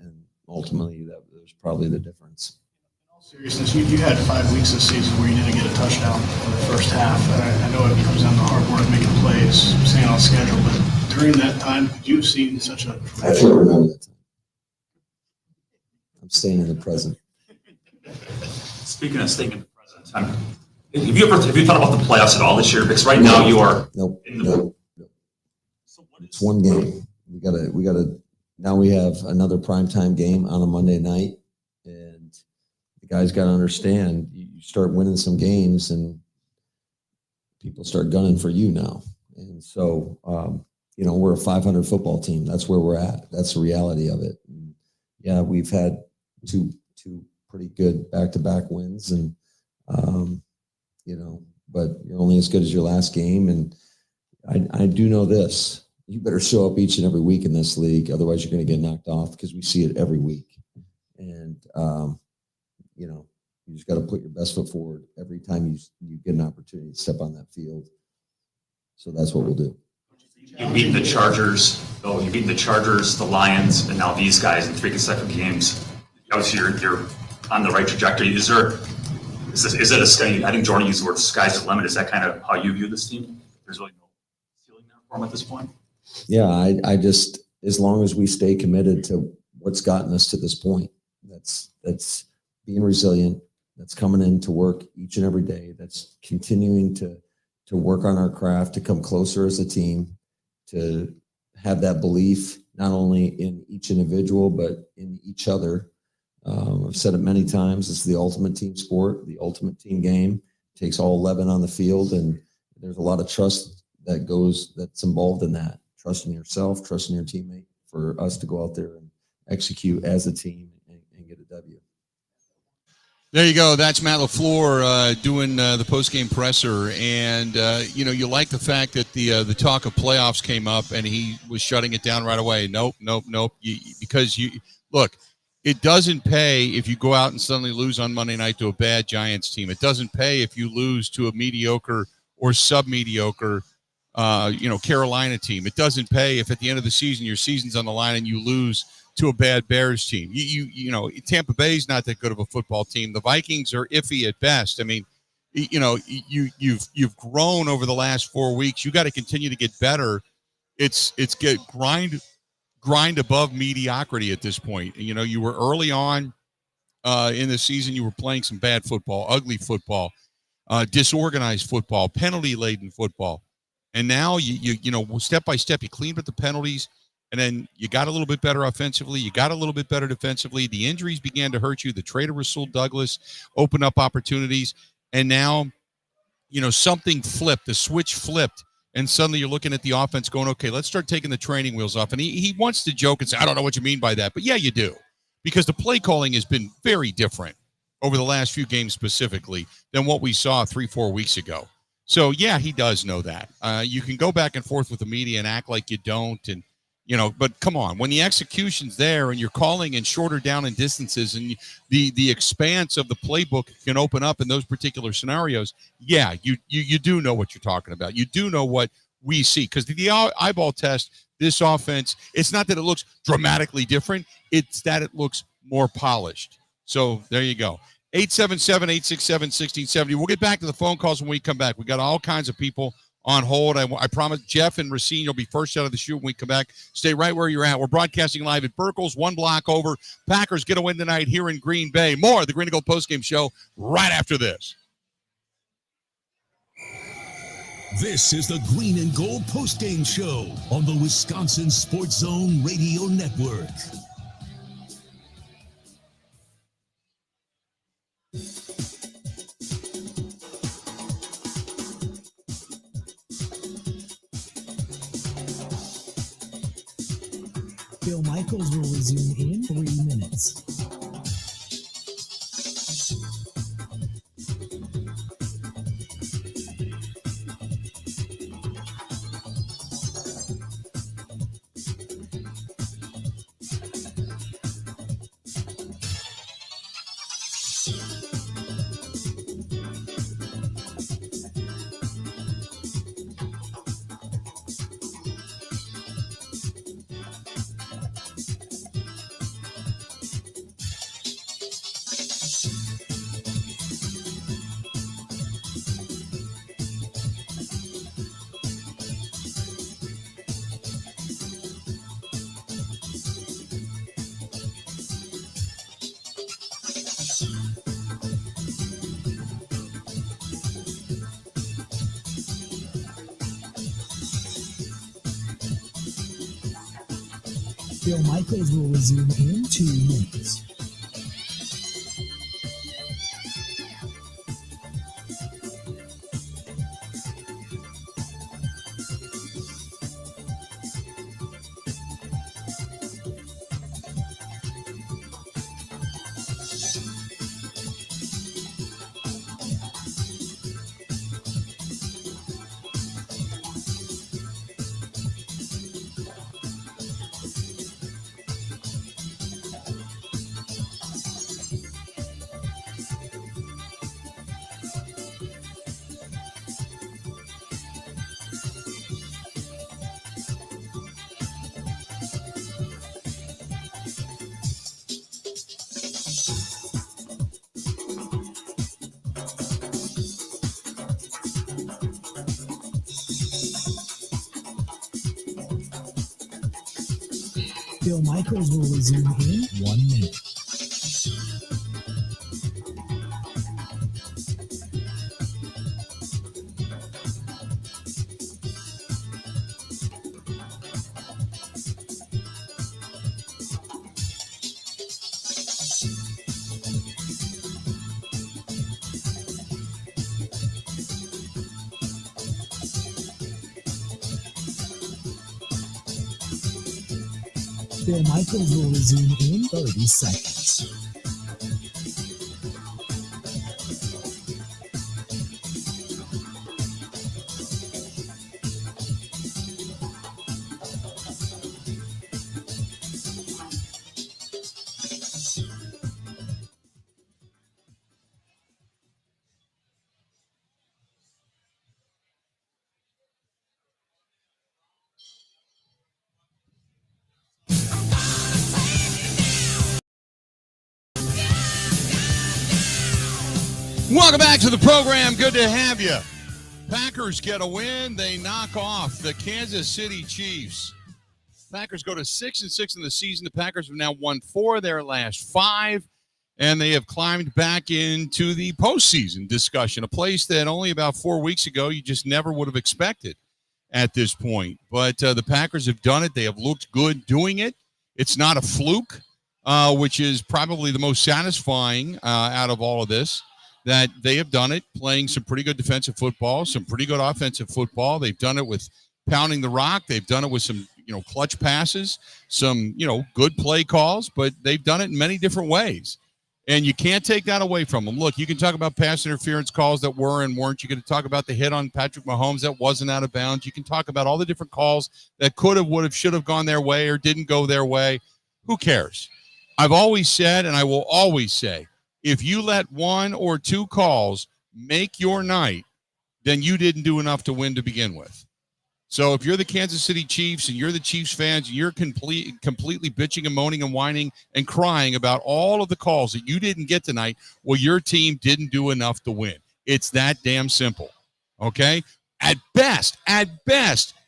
Speaker 19: ultimately that was probably the difference.
Speaker 11: In all seriousness, you had 5 weeks this season where you didn't get a touchdown in the first half. I know it comes down to hard work, making plays, staying on schedule, but during that time, you've seen such a.
Speaker 19: I can't remember that time. I'm staying in the present.
Speaker 14: Speaking of staying in the present, have you thought about the playoffs at all this year? Because right now you are.
Speaker 19: Nope. It's one game. We gotta. Now we have another primetime game on a Monday night, and the guys got to understand. You start winning some games, and people start gunning for you now. And so, we're a 500 football team. That's where we're at. That's the reality of it. And yeah, we've had two pretty good back-to-back wins, and but you're only as good as your last game. And I do know this: you better show up each and every week in this league, otherwise you're going to get knocked off, because we see it every week. And you just got to put your best foot forward every time you get an opportunity to step on that field. So that's what we'll do.
Speaker 14: You've beaten the Chargers, the Lions, and now these guys in 3 consecutive games. Obviously, you're on the right trajectory. Is it a sky? I think Jordan used the word "sky's the limit." Is that kind of how you view this team? There's really no ceiling there for them at this point.
Speaker 19: Yeah, I just, as long as we stay committed to what's gotten us to this point, that's being resilient. That's coming in to work each and every day. That's continuing to work on our craft, to come closer as a team, to have that belief not only in each individual but in each other. I've said it many times. It's the ultimate team sport, the ultimate team game. It takes all 11 on the field, and there's a lot of trust that's involved in that. Trust in yourself, trust in your teammate for us to go out there and execute as a team and get a W.
Speaker 3: There you go. That's Matt LaFleur doing the post-game presser. And, you like the fact that the talk of playoffs came up and he was shutting it down right away. Nope. Because look, it doesn't pay if you go out and suddenly lose on Monday night to a bad Giants team. It doesn't pay if you lose to a mediocre or sub-mediocre Carolina team. It doesn't pay if at the end of the season your season's on the line and you lose to a bad Bears team. Tampa Bay's not that good of a football team. The Vikings are iffy at best. I mean, you've grown over the last 4 weeks. You got to continue to get better. It's get grind above mediocrity at this point. You were early on in the season. You were playing some bad football, ugly football, disorganized football, penalty-laden football. And now, step by step, you cleaned up the penalties, and then you got a little bit better offensively. You got a little bit better defensively. The injuries began to hurt you. The trade of Rasul Douglas opened up opportunities. And now, something flipped. The switch flipped. And suddenly you're looking at the offense going, okay, let's start taking the training wheels off. And he wants to joke and say, I don't know what you mean by that. But, yeah, you do. Because the play calling has been very different over the last few games specifically than what we saw 3-4 weeks ago. So, yeah, he does know that. You can go back and forth with the media and act like you don't. And, but come on, when the execution's there and you're calling in shorter down and distances and the expanse of the playbook can open up in those particular scenarios, yeah, you do know what you're talking about. You do know what we see. Because the eyeball test, this offense, it's not that it looks dramatically different. It's that it looks more polished. So there you go. 877-867-1670. We'll get back to the phone calls when we come back. We got all kinds of people on hold. I promise Jeff and Racine will be first out of the chute when we come back. Stay right where you're at. We're broadcasting live at Burkle's, one block over. Packers get a win tonight here in Green Bay. More of the Green and Gold postgame show right after this.
Speaker 4: This is the Green and Gold postgame show on the Wisconsin Sports Zone Radio Network.
Speaker 5: Bill Michaels will resume in 3 minutes. Bill Michaels will resume in 2 minutes. Bill Michaels will resume in 1 minute. Bill Michaels will resume in 30 seconds.
Speaker 3: Welcome back to the program. Good to have you. Packers get a win. They knock off the Kansas City Chiefs. Packers go to 6-6 in the season. The Packers have now won 4 of their last 5, and they have climbed back into the postseason discussion, a place that only about 4 weeks ago you just never would have expected at this point. But the Packers have done it. They have looked good doing it. It's not a fluke, which is probably the most satisfying out of all of this. That they have done it, playing some pretty good defensive football, some pretty good offensive football. They've done it with pounding the rock. They've done it with some, clutch passes, some, good play calls, but they've done it in many different ways. And you can't take that away from them. Look, you can talk about pass interference calls that were and weren't. You can talk about the hit on Patrick Mahomes that wasn't out of bounds. You can talk about all the different calls that could have, would have, should have gone their way or didn't go their way. Who cares? I've always said, and I will always say, if you let 1 or 2 calls make your night, then you didn't do enough to win to begin with. So if you're the Kansas City Chiefs and you're the Chiefs fans, you're completely bitching and moaning and whining and crying about all of the calls that you didn't get tonight, well, your team didn't do enough to win. It's that damn simple, okay? At best,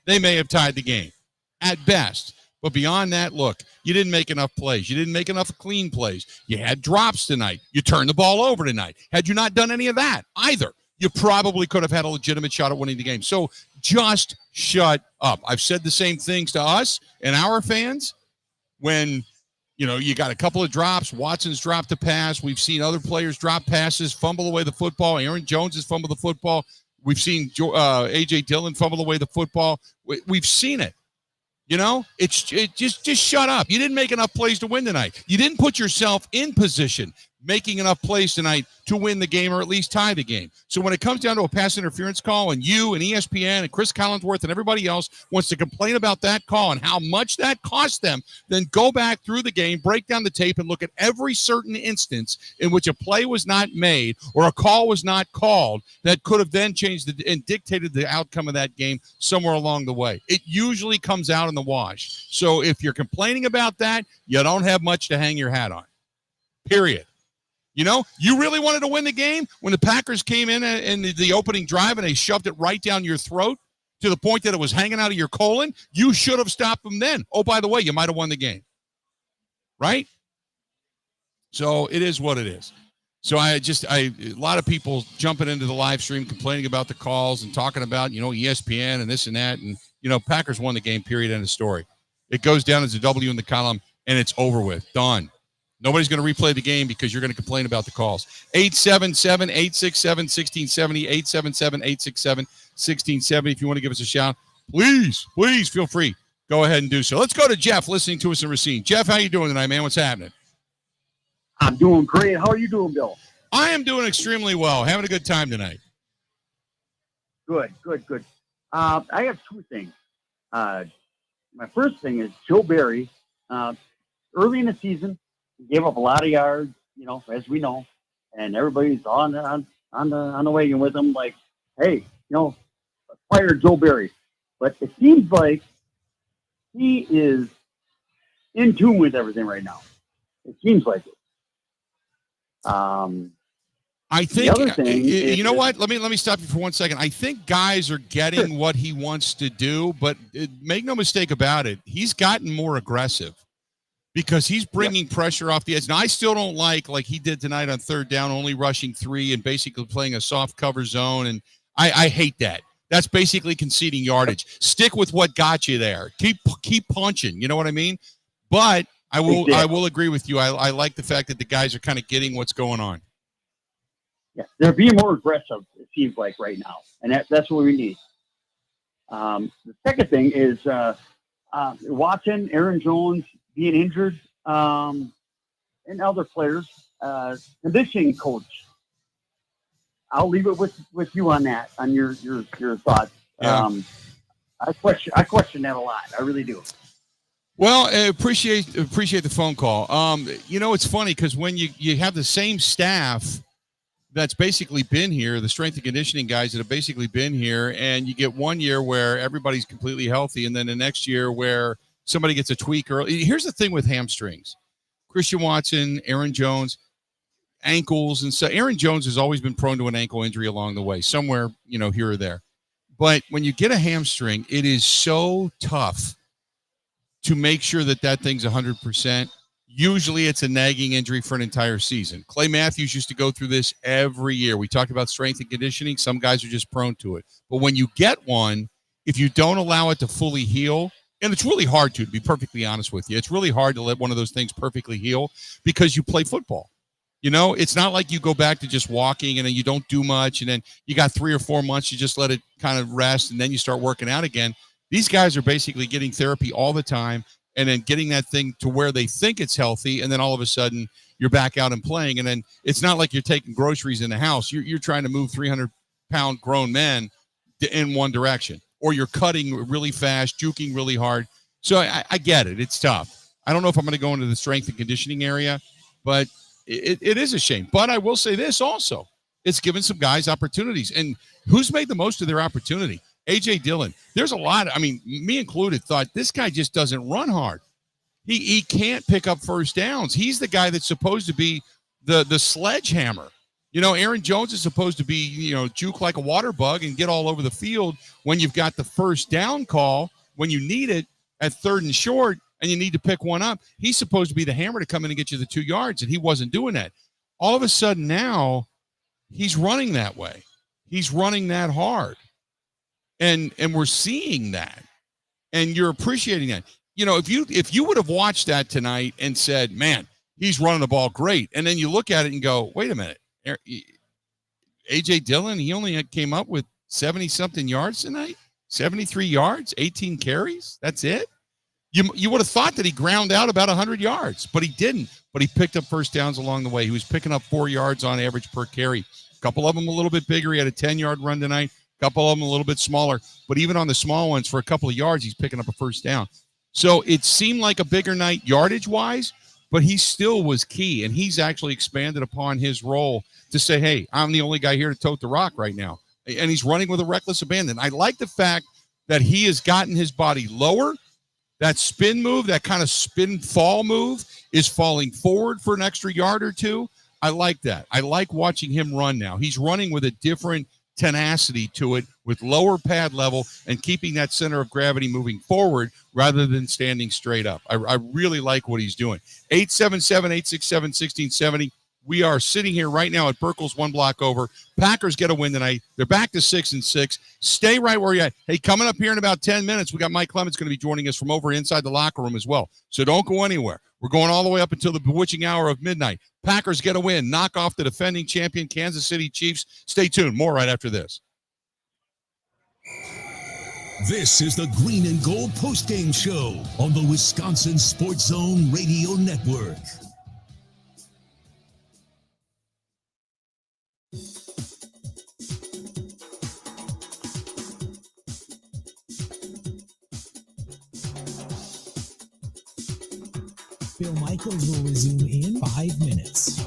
Speaker 3: they may have tied the game. At best. But beyond that, look, you didn't make enough plays. You didn't make enough clean plays. You had drops tonight. You turned the ball over tonight. Had you not done any of that either, you probably could have had a legitimate shot at winning the game. So just shut up. I've said the same things to us and our fans when, you got a couple of drops. Watson's dropped a pass. We've seen other players drop passes, fumble away the football. Aaron Jones has fumbled the football. We've seen A.J. Dillon fumble away the football. We've seen it. It's just shut up. You didn't make enough plays to win tonight. You didn't put yourself in position making enough plays tonight to win the game or at least tie the game. So when it comes down to a pass interference call and you and ESPN and Chris Collinsworth and everybody else wants to complain about that call and how much that cost them, then go back through the game, break down the tape, and look at every certain instance in which a play was not made or a call was not called that could have then changed and dictated the outcome of that game somewhere along the way. It usually comes out in the wash. So if you're complaining about that, you don't have much to hang your hat on. Period. You really wanted to win the game when the Packers came in the opening drive and they shoved it right down your throat to the point that it was hanging out of your colon. You should have stopped them then. Oh, by the way, you might have won the game. Right? So it is what it is. So a lot of people jumping into the live stream, complaining about the calls and talking about, ESPN and this and that. And, Packers won the game, period, end of story. It goes down as a W in the column and it's over with. Done. Nobody's going to replay the game because you're going to complain about the calls. 877-867-1670, 877-867-1670. If you want to give us a shout, please feel free. Go ahead and do so. Let's go to Jeff listening to us in Racine. Jeff, how you doing tonight, man? What's happening?
Speaker 2: I'm doing great. How are you doing, Bill?
Speaker 3: I am doing extremely well. Having a good time tonight.
Speaker 2: Good. I have 2 things. My first thing is Joe Barry. Early in the season, gave up a lot of yards, as we know, and everybody's on the wagon with him. Like, hey, fire Joe Barry. But it seems like he is in tune with everything right now. It seems like it.
Speaker 3: I think the other thing you know what? Let me stop you for 1 second. I think guys are getting what he wants to do, but make no mistake about it, he's gotten more aggressive. Because he's bringing pressure off the edge. Now, I still don't like he did tonight on 3rd down, only rushing 3 and basically playing a soft cover zone. And I hate that. That's basically conceding yardage. Stick with what got you there. Keep punching. You know what I mean? But I will agree with you. I like the fact that the guys are kind of getting what's going on.
Speaker 2: Yeah, they're being more aggressive, it seems like, right now. And that's what we need. The second thing is Watson, Aaron Jones, being injured, and other players, conditioning coach. I'll leave it with you on that, on your thoughts.
Speaker 3: Yeah.
Speaker 2: I question that a lot. I really do.
Speaker 3: Well, I appreciate the phone call. It's funny because when you have the same staff that's basically been here, the strength and conditioning guys that have basically been here, and you get 1 year where everybody's completely healthy, and then the next year where somebody gets a tweak early. Here's the thing with hamstrings. Christian Watson, Aaron Jones, ankles, and so Aaron Jones has always been prone to an ankle injury along the way, somewhere, here or there. But when you get a hamstring, it is so tough to make sure that thing's 100%. Usually it's a nagging injury for an entire season. Clay Matthews used to go through this every year. We talked about strength and conditioning. Some guys are just prone to it. But when you get one, if you don't allow it to fully heal, and it's really hard to be perfectly honest with you, it's really hard to let one of those things perfectly heal because you play football. It's not like you go back to just walking and then you don't do much and then you got 3 or 4 months, you just let it kind of rest and then you start working out again. These guys are basically getting therapy all the time and then getting that thing to where they think it's healthy, and then all of a sudden you're back out and playing, and then it's not like you're taking groceries in the house. You're trying to move 300-pound grown men in one direction, or you're cutting really fast, juking really hard. So I get it. It's tough. I don't know if I'm going to go into the strength and conditioning area, but it is a shame. But I will say this also. It's given some guys opportunities. And who's made the most of their opportunity? A.J. Dillon. There's a lot. Me included, thought this guy just doesn't run hard. He can't pick up first downs. He's the guy that's supposed to be the sledgehammer. Aaron Jones is supposed to be, juke like a water bug and get all over the field when you've got the first down call, when you need it at 3rd and short and you need to pick one up. He's supposed to be the hammer to come in and get you the 2 yards, and he wasn't doing that. All of a sudden now he's running that way. He's running that hard. And we're seeing that, and you're appreciating that. If you would have watched that tonight and said, man, he's running the ball great, and then you look at it and go, wait a minute, A.J. Dillon, he only came up with 70-something yards tonight, 73 yards, 18 carries. That's it. You would have thought that he ground out about 100 yards, but he didn't. But he picked up first downs along the way. He was picking up 4 yards on average per carry. A couple of them a little bit bigger. He had a 10-yard run tonight. Couple of them a little bit smaller, but even on the small ones for a couple of yards, he's picking up a first down. So it seemed like a bigger night yardage-wise, but he still was key, and he's actually expanded upon his role to say, hey, I'm the only guy here to tote the rock right now. And he's running with a reckless abandon. I like the fact that he has gotten his body lower. That spin move, that kind of spin fall move is falling forward for an extra yard or two. I like that. I like watching him run now. He's running with a different tenacity to it, with lower pad level and keeping that center of gravity moving forward rather than standing straight up. I really like what he's doing. 877-867-1670. We are sitting here right now at Burkle's, 1 block over. Packers get a win tonight. They're back to 6-6. Stay right where you're at. Hey, coming up here in about 10 minutes, we got Mike Clemens going to be joining us from over inside the locker room as well. So don't go anywhere. We're going all the way up until the bewitching hour of midnight. Packers get a win. Knock off the defending champion Kansas City Chiefs. Stay tuned. More right after this.
Speaker 4: This is the Green and Gold Postgame Show on the Wisconsin Sports Zone Radio Network.
Speaker 5: Bill Michaels will resume in 5 minutes.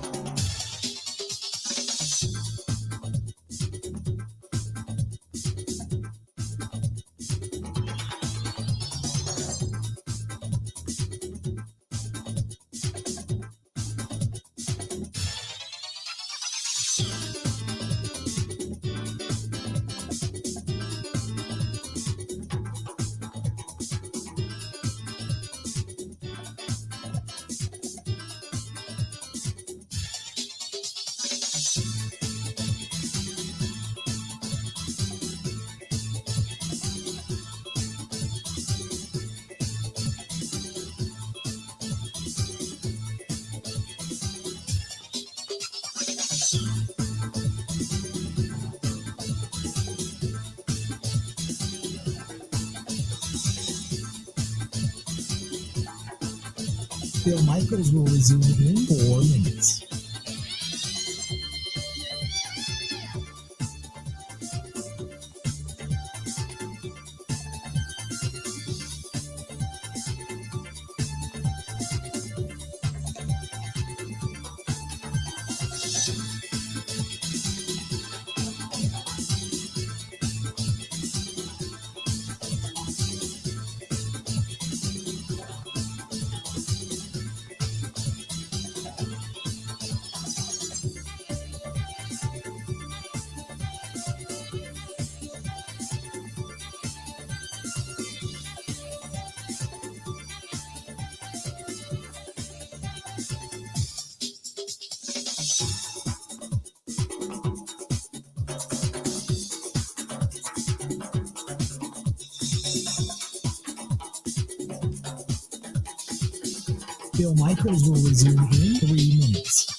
Speaker 5: Bill Michaels will resume in 4 minutes. Bill Michaels will resume in 3 minutes.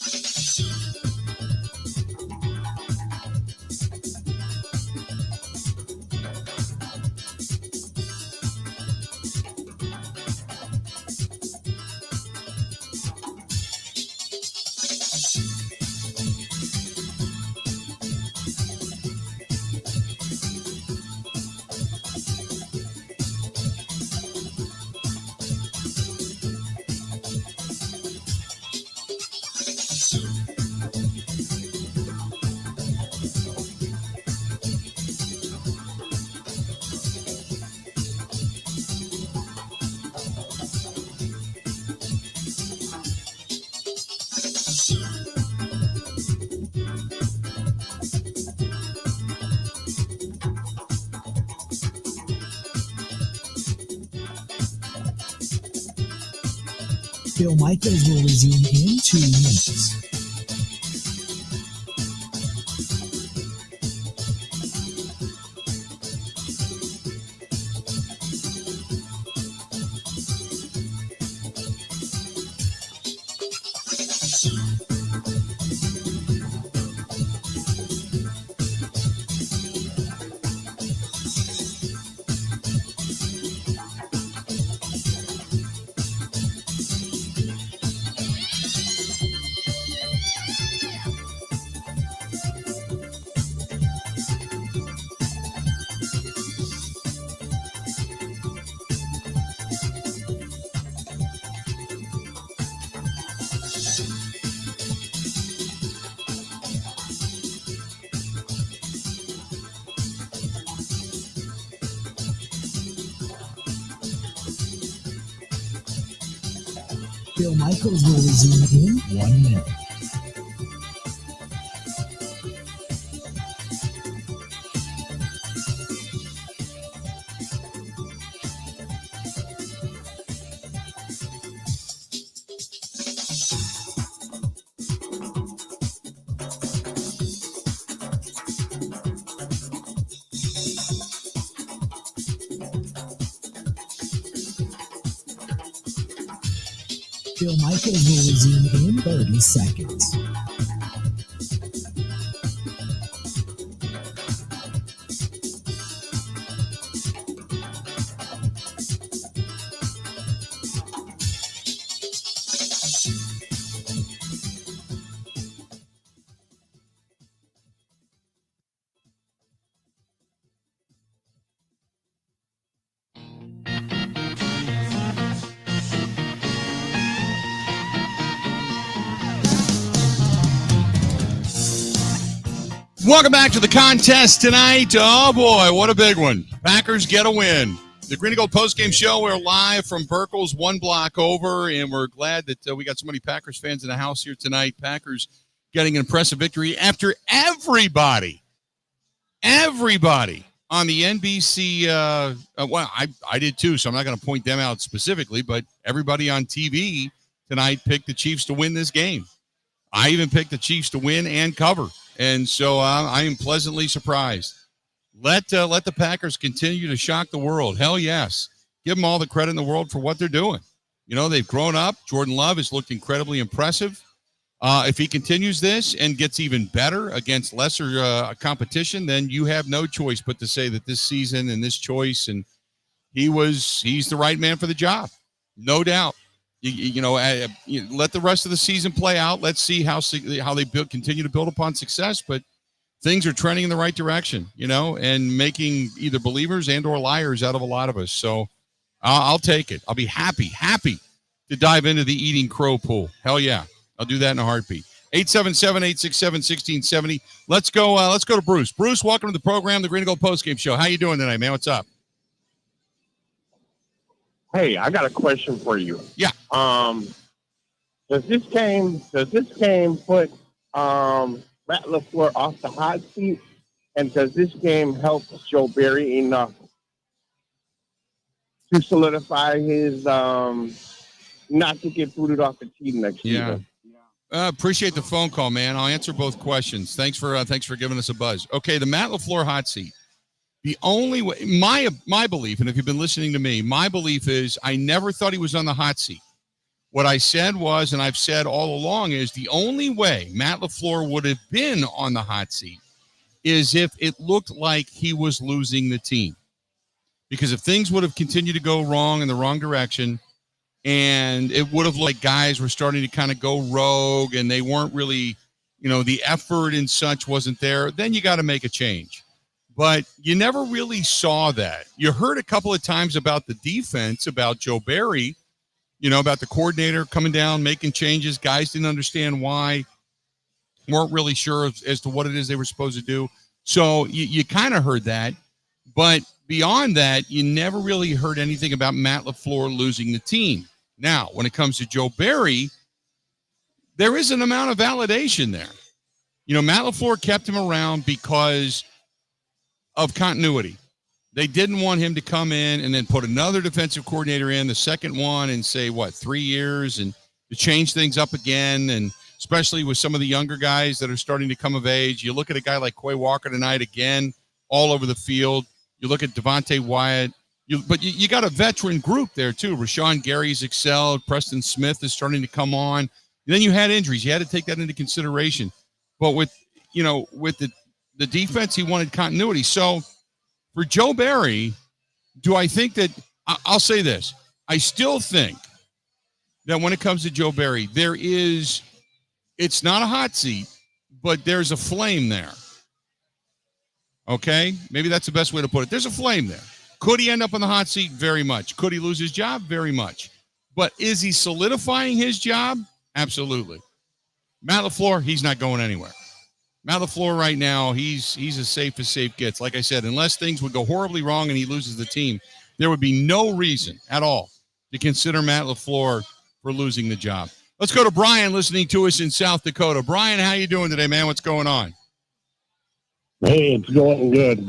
Speaker 5: Bill Michaels will resume in 2 minutes. Bill Michaels will resume in 1 minute. Bill Michaels will resume in 30 seconds.
Speaker 3: Welcome back to the contest tonight. Oh, boy, what a big one. Packers get a win. The Green and Gold postgame show, we're live from Berkel's, one block over, and we're glad that we got so many Packers fans in the house here tonight. Packers getting an impressive victory after everybody on the NBC, well, I did too, so I'm not going to point them out specifically, but everybody on TV tonight picked the Chiefs to win this game. I even picked the Chiefs to win and cover. And so I am pleasantly surprised. Let the Packers continue to shock the world. Hell yes. Give them all the credit in the world for what they're doing. You know, they've grown up. Jordan Love has looked incredibly impressive. If he continues this and gets even better against lesser competition, then you have no choice but to say that this season and this choice, and he's the right man for the job. No doubt. let the rest of the season play out. Let's see how they continue to build upon success. But things are trending in the right direction, and making either believers and or liars out of a lot of us. So I'll take it. I'll be happy to dive into the eating crow pool. Hell yeah. I'll do that in a heartbeat. 877-867-1670. Let's go to Bruce. Bruce, welcome to the program, the Green and Gold Postgame Show. How you doing tonight, man? What's up?
Speaker 1: Hey, I got a question for you.
Speaker 3: Yeah.
Speaker 1: Does this game put Matt LaFleur off the hot seat? And does this game help Joe Barry enough to solidify his not to get booted off the team next season?
Speaker 3: Appreciate the phone call, man. I'll answer both questions. Thanks for giving us a buzz. Okay, the Matt LaFleur hot seat. The only way, my belief, and if you've been listening to me, my belief is I never thought he was on the hot seat. What I said was, and I've said all along, is the only way Matt LaFleur would have been on the hot seat is if it looked like he was losing the team. Because if things would have continued to go wrong in the wrong direction, and it would have like guys were starting to kind of go rogue and they weren't really, the effort and such wasn't there, then you got to make a change. But you never really saw that. You heard a couple of times about the defense, about Joe Barry, about the coordinator coming down, making changes. Guys didn't understand why, weren't really sure as to what it is they were supposed to do. So you kind of heard that. But beyond that, you never really heard anything about Matt LaFleur losing the team. Now, when it comes to Joe Barry, there is an amount of validation there. Matt LaFleur kept him around because of continuity. They didn't want him to come in and then put another defensive coordinator in, the second one, and say, 3 years, and to change things up again, and especially with some of the younger guys that are starting to come of age. You look at a guy like Quay Walker tonight, again, all over the field. You look at Devontae Wyatt. But you got a veteran group there, too. Rashawn Gary's excelled. Preston Smith is starting to come on. And then you had injuries. You had to take that into consideration. But with the defense, he wanted continuity. So for Joe Barry, do I think that – I'll say this. I still think that when it comes to Joe Barry, it's not a hot seat, but there's a flame there. Okay? Maybe that's the best way to put it. There's a flame there. Could he end up on the hot seat? Very much. Could he lose his job? Very much. But is he solidifying his job? Absolutely. Matt LaFleur, he's not going anywhere. Matt LaFleur right now, he's as safe gets. Like I said, unless things would go horribly wrong and he loses the team, there would be no reason at all to consider Matt LaFleur for losing the job. Let's go to Brian listening to us in South Dakota. Brian, how you doing today, man? What's going on?
Speaker 1: Hey, it's going good.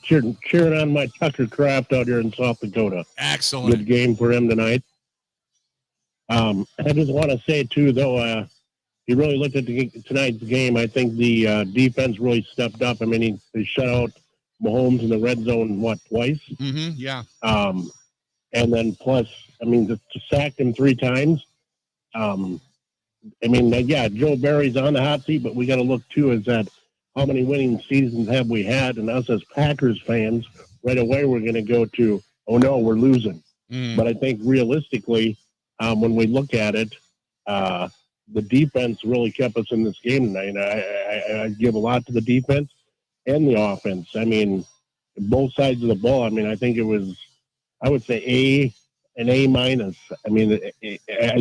Speaker 1: Cheering on my Tucker Kraft out here in South Dakota.
Speaker 3: Excellent.
Speaker 1: Good game for him tonight. I just want to say, too, though, he really looked at tonight's game. I think the defense really stepped up. I mean, they shut out Mahomes in the red zone, twice?
Speaker 3: Mm-hmm, yeah.
Speaker 1: And then plus, to sack him 3 times. Joe Barry's on the hot seat, but we got to look, too, is that how many winning seasons have we had? And us as Packers fans, right away we're going to go to, oh, no, we're losing. But I think realistically, when we look at it, the defense really kept us in this game tonight. I give a lot to the defense and the offense. Both sides of the ball. I think it was, I would say an A-. I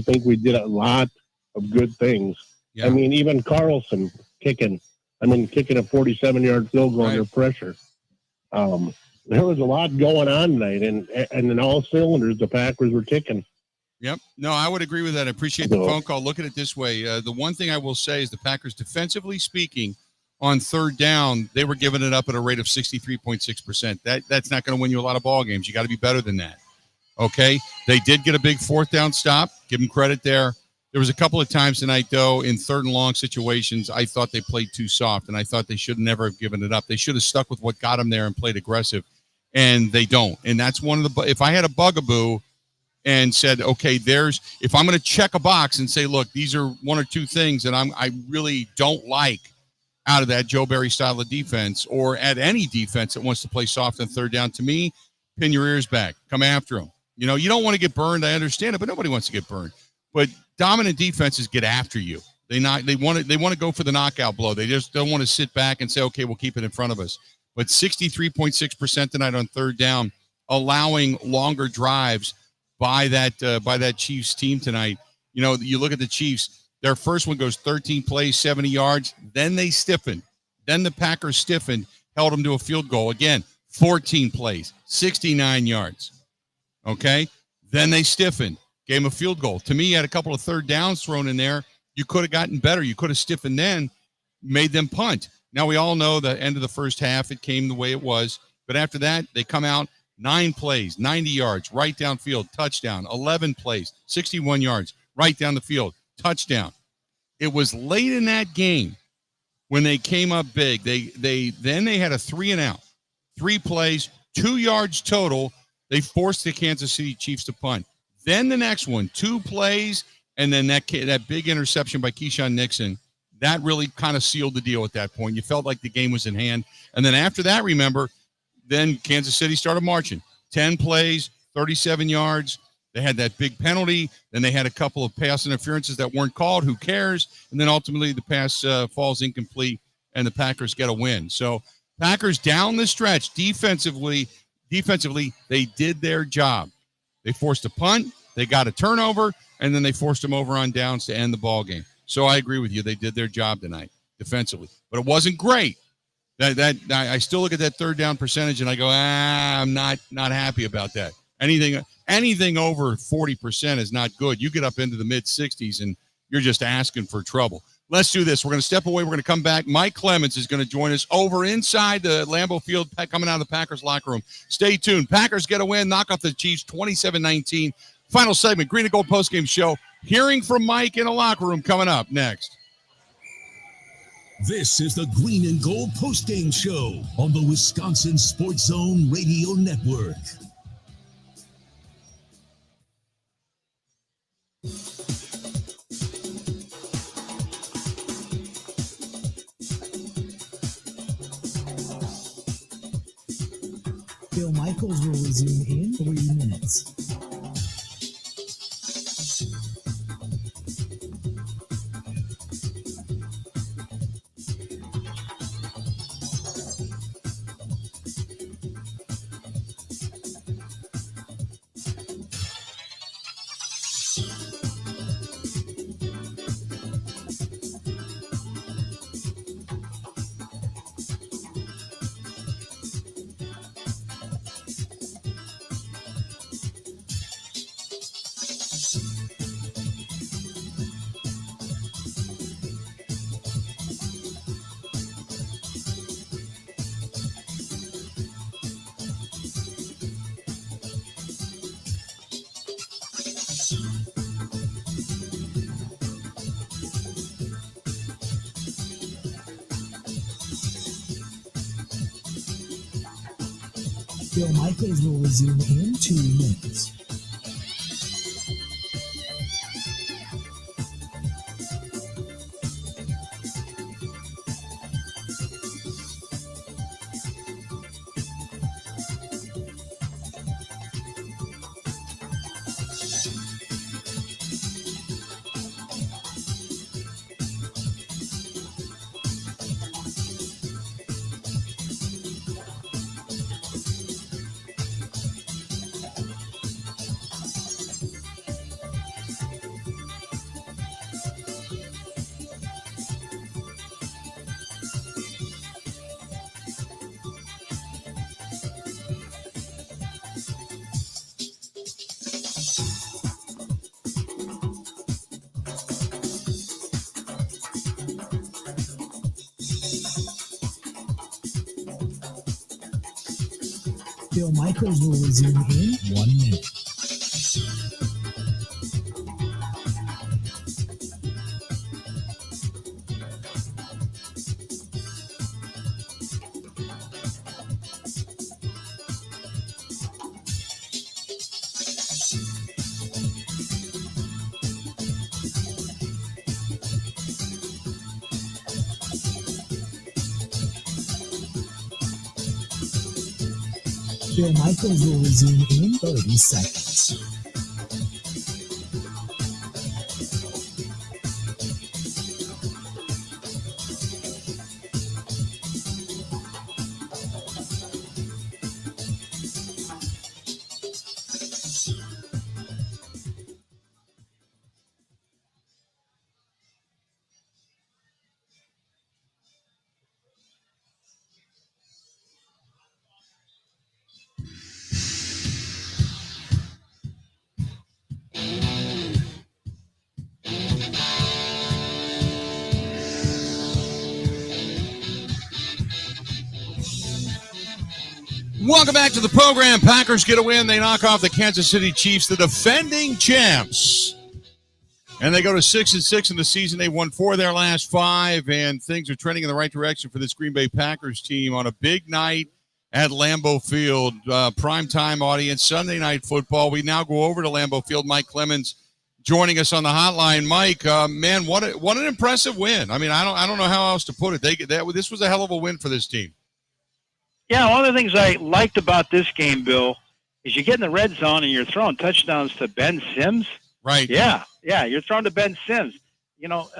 Speaker 1: think we did a lot of good things. Yeah. Even Carlson kicking a 47-yard field goal under pressure. There was a lot going on tonight, and in all cylinders, the Packers were ticking.
Speaker 3: Yep. No, I would agree with that. I appreciate the phone call. Look at it this way. The one thing I will say is the Packers, defensively speaking, on third down, they were giving it up at a rate of 63.6%. That's not going to win you a lot of ball games. You got to be better than that. Okay? They did get a big fourth down stop. Give them credit there. There was a couple of times tonight, though, in third and long situations, I thought they played too soft, and I thought they should never have given it up. They should have stuck with what got them there and played aggressive, and they don't. And that's one of the – if I had a bugaboo and said, okay, if I'm going to check a box and say, look, these are one or two things that I really don't like out of that Joe Barry style of defense, or at any defense that wants to play soft on third down, to me, pin your ears back. Come after them. You know, you don't want to get burned. I understand it, but nobody wants to get burned. But dominant defenses get after you. They want to go for the knockout blow. They just don't want to sit back and say, okay, we'll keep it in front of us. But 63.6% tonight on third down, allowing longer drives by that Chiefs team tonight. You know, you look at the Chiefs, their first one goes 13 plays, 70 yards. Then they stiffened. Then the Packers stiffened, held them to a field goal. Again, 14 plays, 69 yards. Okay? Then they stiffened, gave them a field goal. To me, you had a couple of third downs thrown in there. You could have gotten better. You could have stiffened then, made them punt. Now, we all know the end of the first half, it came the way it was. But after that, they come out, 9 plays, 90 yards, right downfield, touchdown. 11 plays, 61 yards, right down the field, touchdown. It was late in that game when they came up big. They had a 3-and-out, 3 plays, 2 yards total. They forced the Kansas City Chiefs to punt. Then the next one, 2 plays, and then that big interception by Keyshawn Nixon, that really kind of sealed the deal at that point. You felt like the game was in hand. And then after that, remember, then Kansas City started marching. 10 plays, 37 yards. They had that big penalty. Then they had a couple of pass interferences that weren't called. Who cares? And then ultimately the pass falls incomplete, and the Packers get a win. So Packers down the stretch, defensively, they did their job. They forced a punt. They got a turnover, and then they forced them over on downs to end the ball game. So I agree with you. They did their job tonight defensively, but it wasn't great. I still look at that third down percentage and I go, I'm not happy about that. Anything over 40% is not good. You get up into the mid 60s and you're just asking for trouble. Let's do this. We're going to step away. We're going to come back. Mike Clemens is going to join us over inside the Lambeau Field, coming out of the Packers locker room. Stay tuned. Packers get a win, knock off the Chiefs 27-19. Final segment, Green and Gold postgame show. Hearing from Mike in the locker room coming up next.
Speaker 4: This is the Green and Gold postgame show on the Wisconsin Sports Zone Radio Network.
Speaker 5: Bill Michaels will resume in 3 minutes. Bill Michaels will resume in 2 minutes. Bill Michaels will resume in 1 minute. Bill Michaels will resume in 30 seconds.
Speaker 3: Welcome back to the program. Packers get a win. They knock off the Kansas City Chiefs, the defending champs. And they go to 6-6 in the season. They won 4 of their last 5, and things are trending in the right direction for this Green Bay Packers team on a big night at Lambeau Field. Primetime audience, Sunday Night Football. We now go over to Lambeau Field. Mike Clemens joining us on the hotline. Mike, man, what an impressive win. I mean, I don't know how else to put it. This was a hell of a win for this team.
Speaker 7: Yeah, one of the things I liked about this game, Bill, is you get in the red zone and you're throwing touchdowns to Ben Sims.
Speaker 3: Right.
Speaker 7: Yeah, you're throwing to Ben Sims. You know,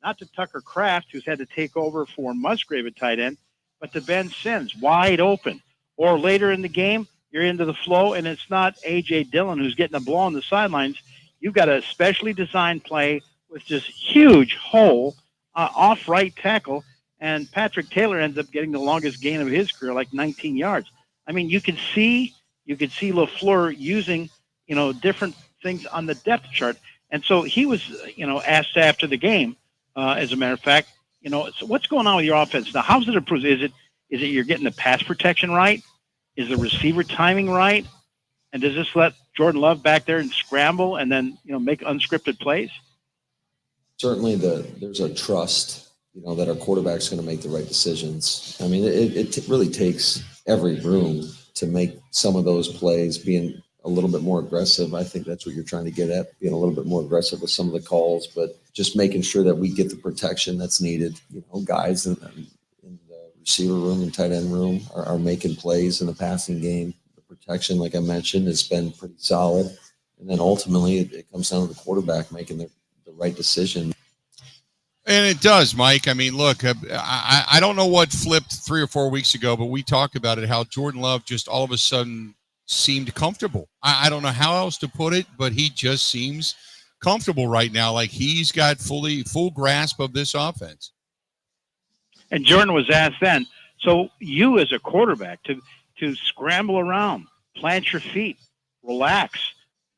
Speaker 7: not to Tucker Kraft, who's had to take over for Musgrave at tight end, but to Ben Sims, wide open. Or later in the game, you're into the flow, and it's not A.J. Dillon who's getting the ball on the sidelines. You've got a specially designed play with this huge hole off right tackle, and Patrick Taylor ends up getting the longest gain of his career, like 19 yards. I mean, you could see LaFleur using, different things on the depth chart. And so he was, asked after the game, as a matter of fact, so what's going on with your offense now? How's it improved? Is it you're getting the pass protection right? Is the receiver timing right? And does this let Jordan Love back there and scramble and then, make unscripted plays?
Speaker 19: Certainly there's a trust, that our quarterback's going to make the right decisions. I mean, it really takes every room to make some of those plays, being a little bit more aggressive. I think that's what you're trying to get at, being a little bit more aggressive with some of the calls, but just making sure that we get the protection that's needed. Guys in the receiver room and tight end room are making plays in the passing game. The protection, like I mentioned, has been pretty solid. And then ultimately it comes down to the quarterback making the right decision.
Speaker 3: And it does, Mike. I mean, look, I don't know what flipped 3 or 4 weeks ago, but we talked about it, how Jordan Love just all of a sudden seemed comfortable. I don't know how else to put it, but he just seems comfortable right now. Like he's got full grasp of this offense.
Speaker 7: And Jordan was asked then, so you as a quarterback to scramble around, plant your feet, relax,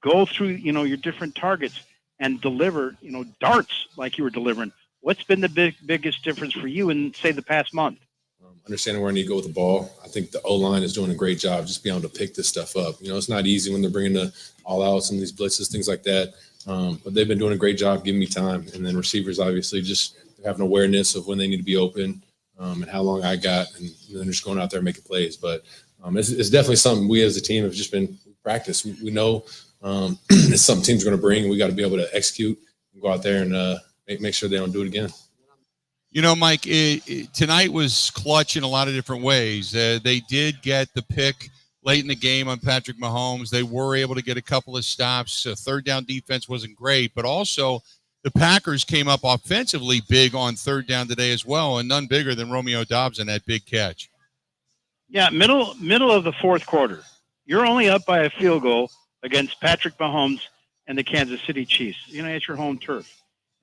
Speaker 7: go through, your different targets and deliver, darts like you were delivering. What's been the biggest difference for you in, say, the past month?
Speaker 9: Understanding where I need to go with the ball. I think the O-line is doing a great job just being able to pick this stuff up. It's not easy when they're bringing the all-outs and these blitzes, things like that. But they've been doing a great job giving me time. And then receivers, obviously, just having awareness of when they need to be open and how long I got. And then just going out there and making plays. But it's definitely something we as a team have just been practice. We know it's something teams are going to bring. We got to be able to execute and go out there and make sure they don't do it again.
Speaker 3: Mike, tonight was clutch in a lot of different ways. They did get the pick late in the game on Patrick Mahomes. They were able to get a couple of stops. Third down defense wasn't great, but also the Packers came up offensively big on third down today as well, and none bigger than Romeo Doubs in that big catch.
Speaker 7: Yeah, middle of the fourth quarter. You're only up by a field goal against Patrick Mahomes and the Kansas City Chiefs. It's your home turf.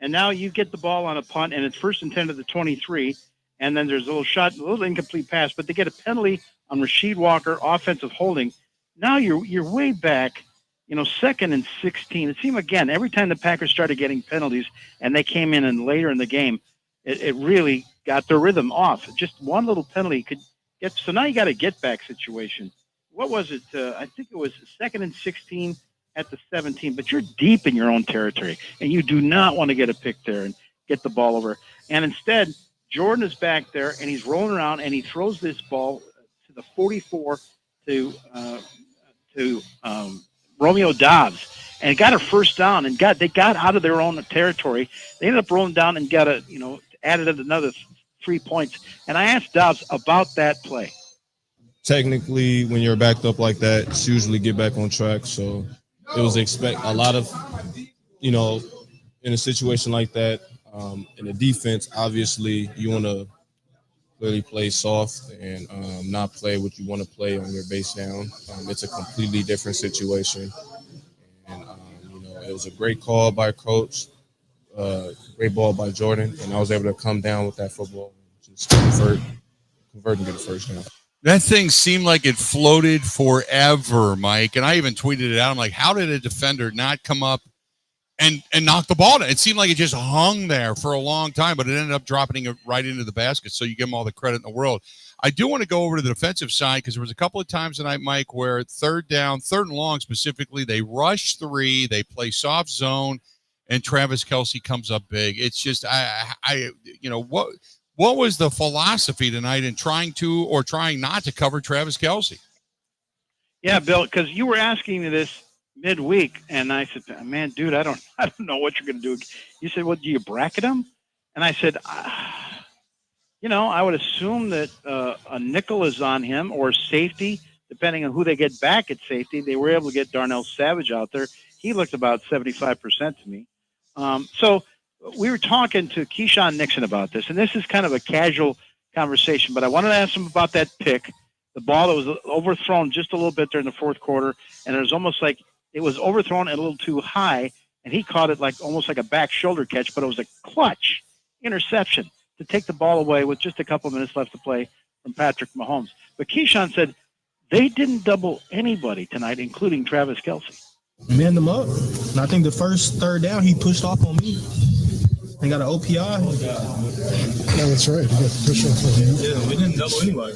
Speaker 7: And now you get the ball on a punt, and it's 1st and 10 at the 23, and then there's a little incomplete pass, but they get a penalty on Rasheed Walker, offensive holding. Now you're way back, 2nd and 16. It seemed, again, every time the Packers started getting penalties and they came in and later in the game, it really got their rhythm off. Just one little penalty could get – so now you got a get-back situation. What was it? I think it was 2nd and 16 at the 17, but you're deep in your own territory, and you do not want to get a pick there and get the ball over. And instead, Jordan is back there, and he's rolling around, and he throws this ball to the 44 to Romeo Doubs, and got a first down, and they got out of their own territory. They ended up rolling down and added another 3 points. And I asked Doubs about that play.
Speaker 12: technically, when you're backed up like that, it's usually get back on track. So it was a lot of, in a situation like that, in the defense, obviously you want to clearly play soft and not play what you want to play on your base down. It's a completely different situation. And, it was a great call by coach, great ball by Jordan, and I was able to come down with that football and just convert and get a first down.
Speaker 3: That thing seemed like it floated forever, Mike. And I even tweeted it out. I'm like, how did a defender not come up and knock the ball down? It seemed like it just hung there for a long time, but it ended up dropping it right into the basket. So you give them all the credit in the world. I do want to go over to the defensive side because there was a couple of times tonight, Mike, where third and long specifically, they rush three, they play soft zone, and Travis Kelce comes up big. It's just, what was the philosophy tonight in trying not to cover Travis Kelce?
Speaker 7: Yeah, Bill, because you were asking me this midweek, and I said, man, dude, I don't know what you're going to do. You said, well, do you bracket him? And I said, I would assume that a nickel is on him or safety, depending on who they get back at safety. They were able to get Darnell Savage out there. He looked about 75% to me. So we were talking to Keyshawn Nixon about this, and this is kind of a casual conversation, but I wanted to ask him about that pick, the ball that was overthrown just a little bit during the fourth quarter, and it was almost like it was overthrown a little too high, and he caught it almost like a back shoulder catch, but it was a clutch interception to take the ball away with just a couple minutes left to play from Patrick Mahomes. But Keyshawn said they didn't double anybody tonight, including Travis Kelce.
Speaker 22: Man them up. And I think the first third down, he pushed off on me. They got an OPI.
Speaker 23: Yeah, that's right. You got the push off on him.
Speaker 22: Yeah, we didn't double anybody.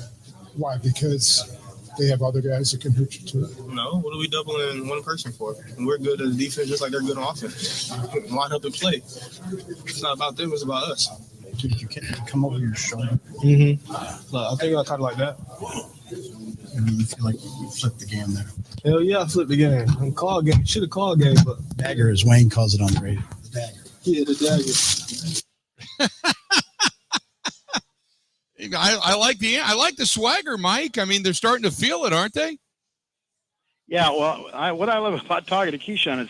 Speaker 23: Why? Because they have other guys that can hurt you too.
Speaker 22: No, what are we doubling one person for? And we're good at defense just like they're good on offense. Line up and play. It's not about them, it's about us.
Speaker 23: Dude, you can't come over your shoulder.
Speaker 22: Mm-hmm. Look, I think I caught it like that.
Speaker 23: And you feel like you flipped the game there.
Speaker 22: Hell yeah, I flipped the game. Call game. Should have called game, but
Speaker 23: dagger, as Wayne calls it on the radio. The dagger.
Speaker 22: Yeah, the
Speaker 3: dagger. I like the swagger, Mike. I mean, they're starting to feel it, aren't they?
Speaker 7: Yeah. Well, what I love about talking to Keyshawn is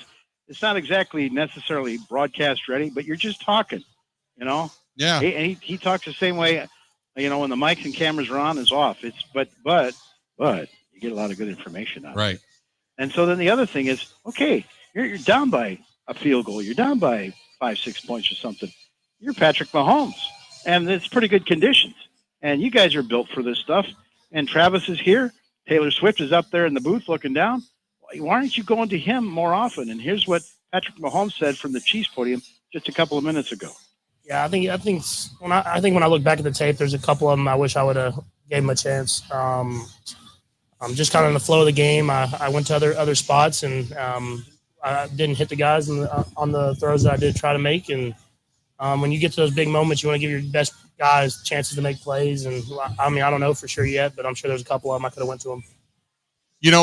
Speaker 7: it's not exactly necessarily broadcast ready, but you're just talking.
Speaker 3: Yeah.
Speaker 7: He talks the same way. When the mics and cameras are on, is off. It's but you get a lot of good information out of it.
Speaker 3: Right.
Speaker 7: And so then the other thing is, okay, you're down by a field goal. You're down by 5-6 points or something. You're Patrick Mahomes, and it's pretty good conditions. And you guys are built for this stuff. And Travis is here. Taylor Swift is up there in the booth looking down. Why aren't you going to him more often? And here's what Patrick Mahomes said from the Chiefs podium just a couple of minutes ago.
Speaker 24: Yeah, I think when I look back at the tape, there's a couple of them I wish I would have gave him a chance. I'm just kind of in the flow of the game. I went to other spots and I didn't hit the guys on the throws that I did try to make. And when you get to those big moments, you want to give your best guys chances to make plays. And I mean, I don't know for sure yet, but I'm sure there's a couple of them I could have went to them.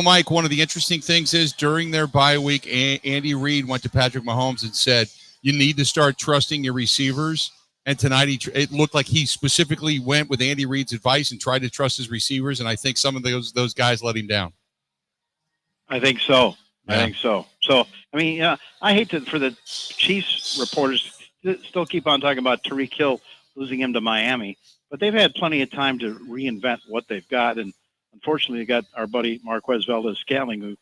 Speaker 3: Mike, one of the interesting things is during their bye week, Andy Reid went to Patrick Mahomes and said, you need to start trusting your receivers. And tonight, it looked like he specifically went with Andy Reid's advice and tried to trust his receivers. And I think some of those guys let him down.
Speaker 7: I think so.
Speaker 3: Yeah.
Speaker 7: I think so. So, I mean, I hate for the Chiefs reporters to still keep on talking about Tyreek Hill losing him to Miami, but they've had plenty of time to reinvent what they've got. And unfortunately, they got our buddy Marquez Valdez-Scantling, who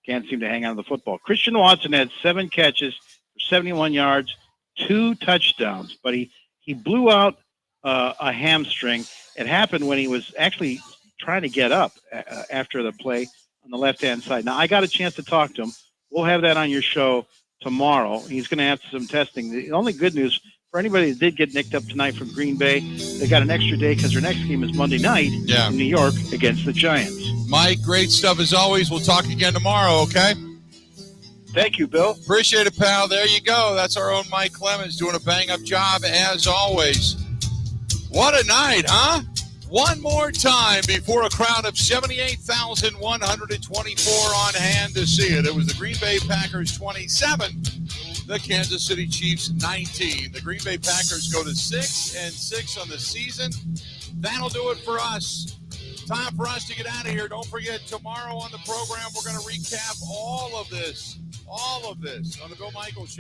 Speaker 7: can't seem to hang on to the football. Christian Watson had 7 catches for 71 yards, 2 touchdowns, but he blew out a hamstring. It happened when he was actually trying to get up after the play on the left-hand side. Now, I got a chance to talk to him. We'll have that on your show tomorrow. He's going to have some testing. The only good news for anybody that did get nicked up tonight from Green Bay, they got an extra day because their next game is Monday night in New York against the Giants.
Speaker 3: Mike, great stuff as always. We'll talk again tomorrow, okay?
Speaker 7: Thank you, Bill.
Speaker 3: Appreciate it, pal. There you go. That's our own Mike Clemens doing a bang-up job as always. What a night, huh? One more time before a crowd of 78,124 on hand to see it. It was the Green Bay Packers 27, the Kansas City Chiefs 19. The Green Bay Packers go to 6-6 on the season. That'll do it for us. Time for us to get out of here. Don't forget, tomorrow on the program, we're going to recap all of this on the Bill Michaels Show.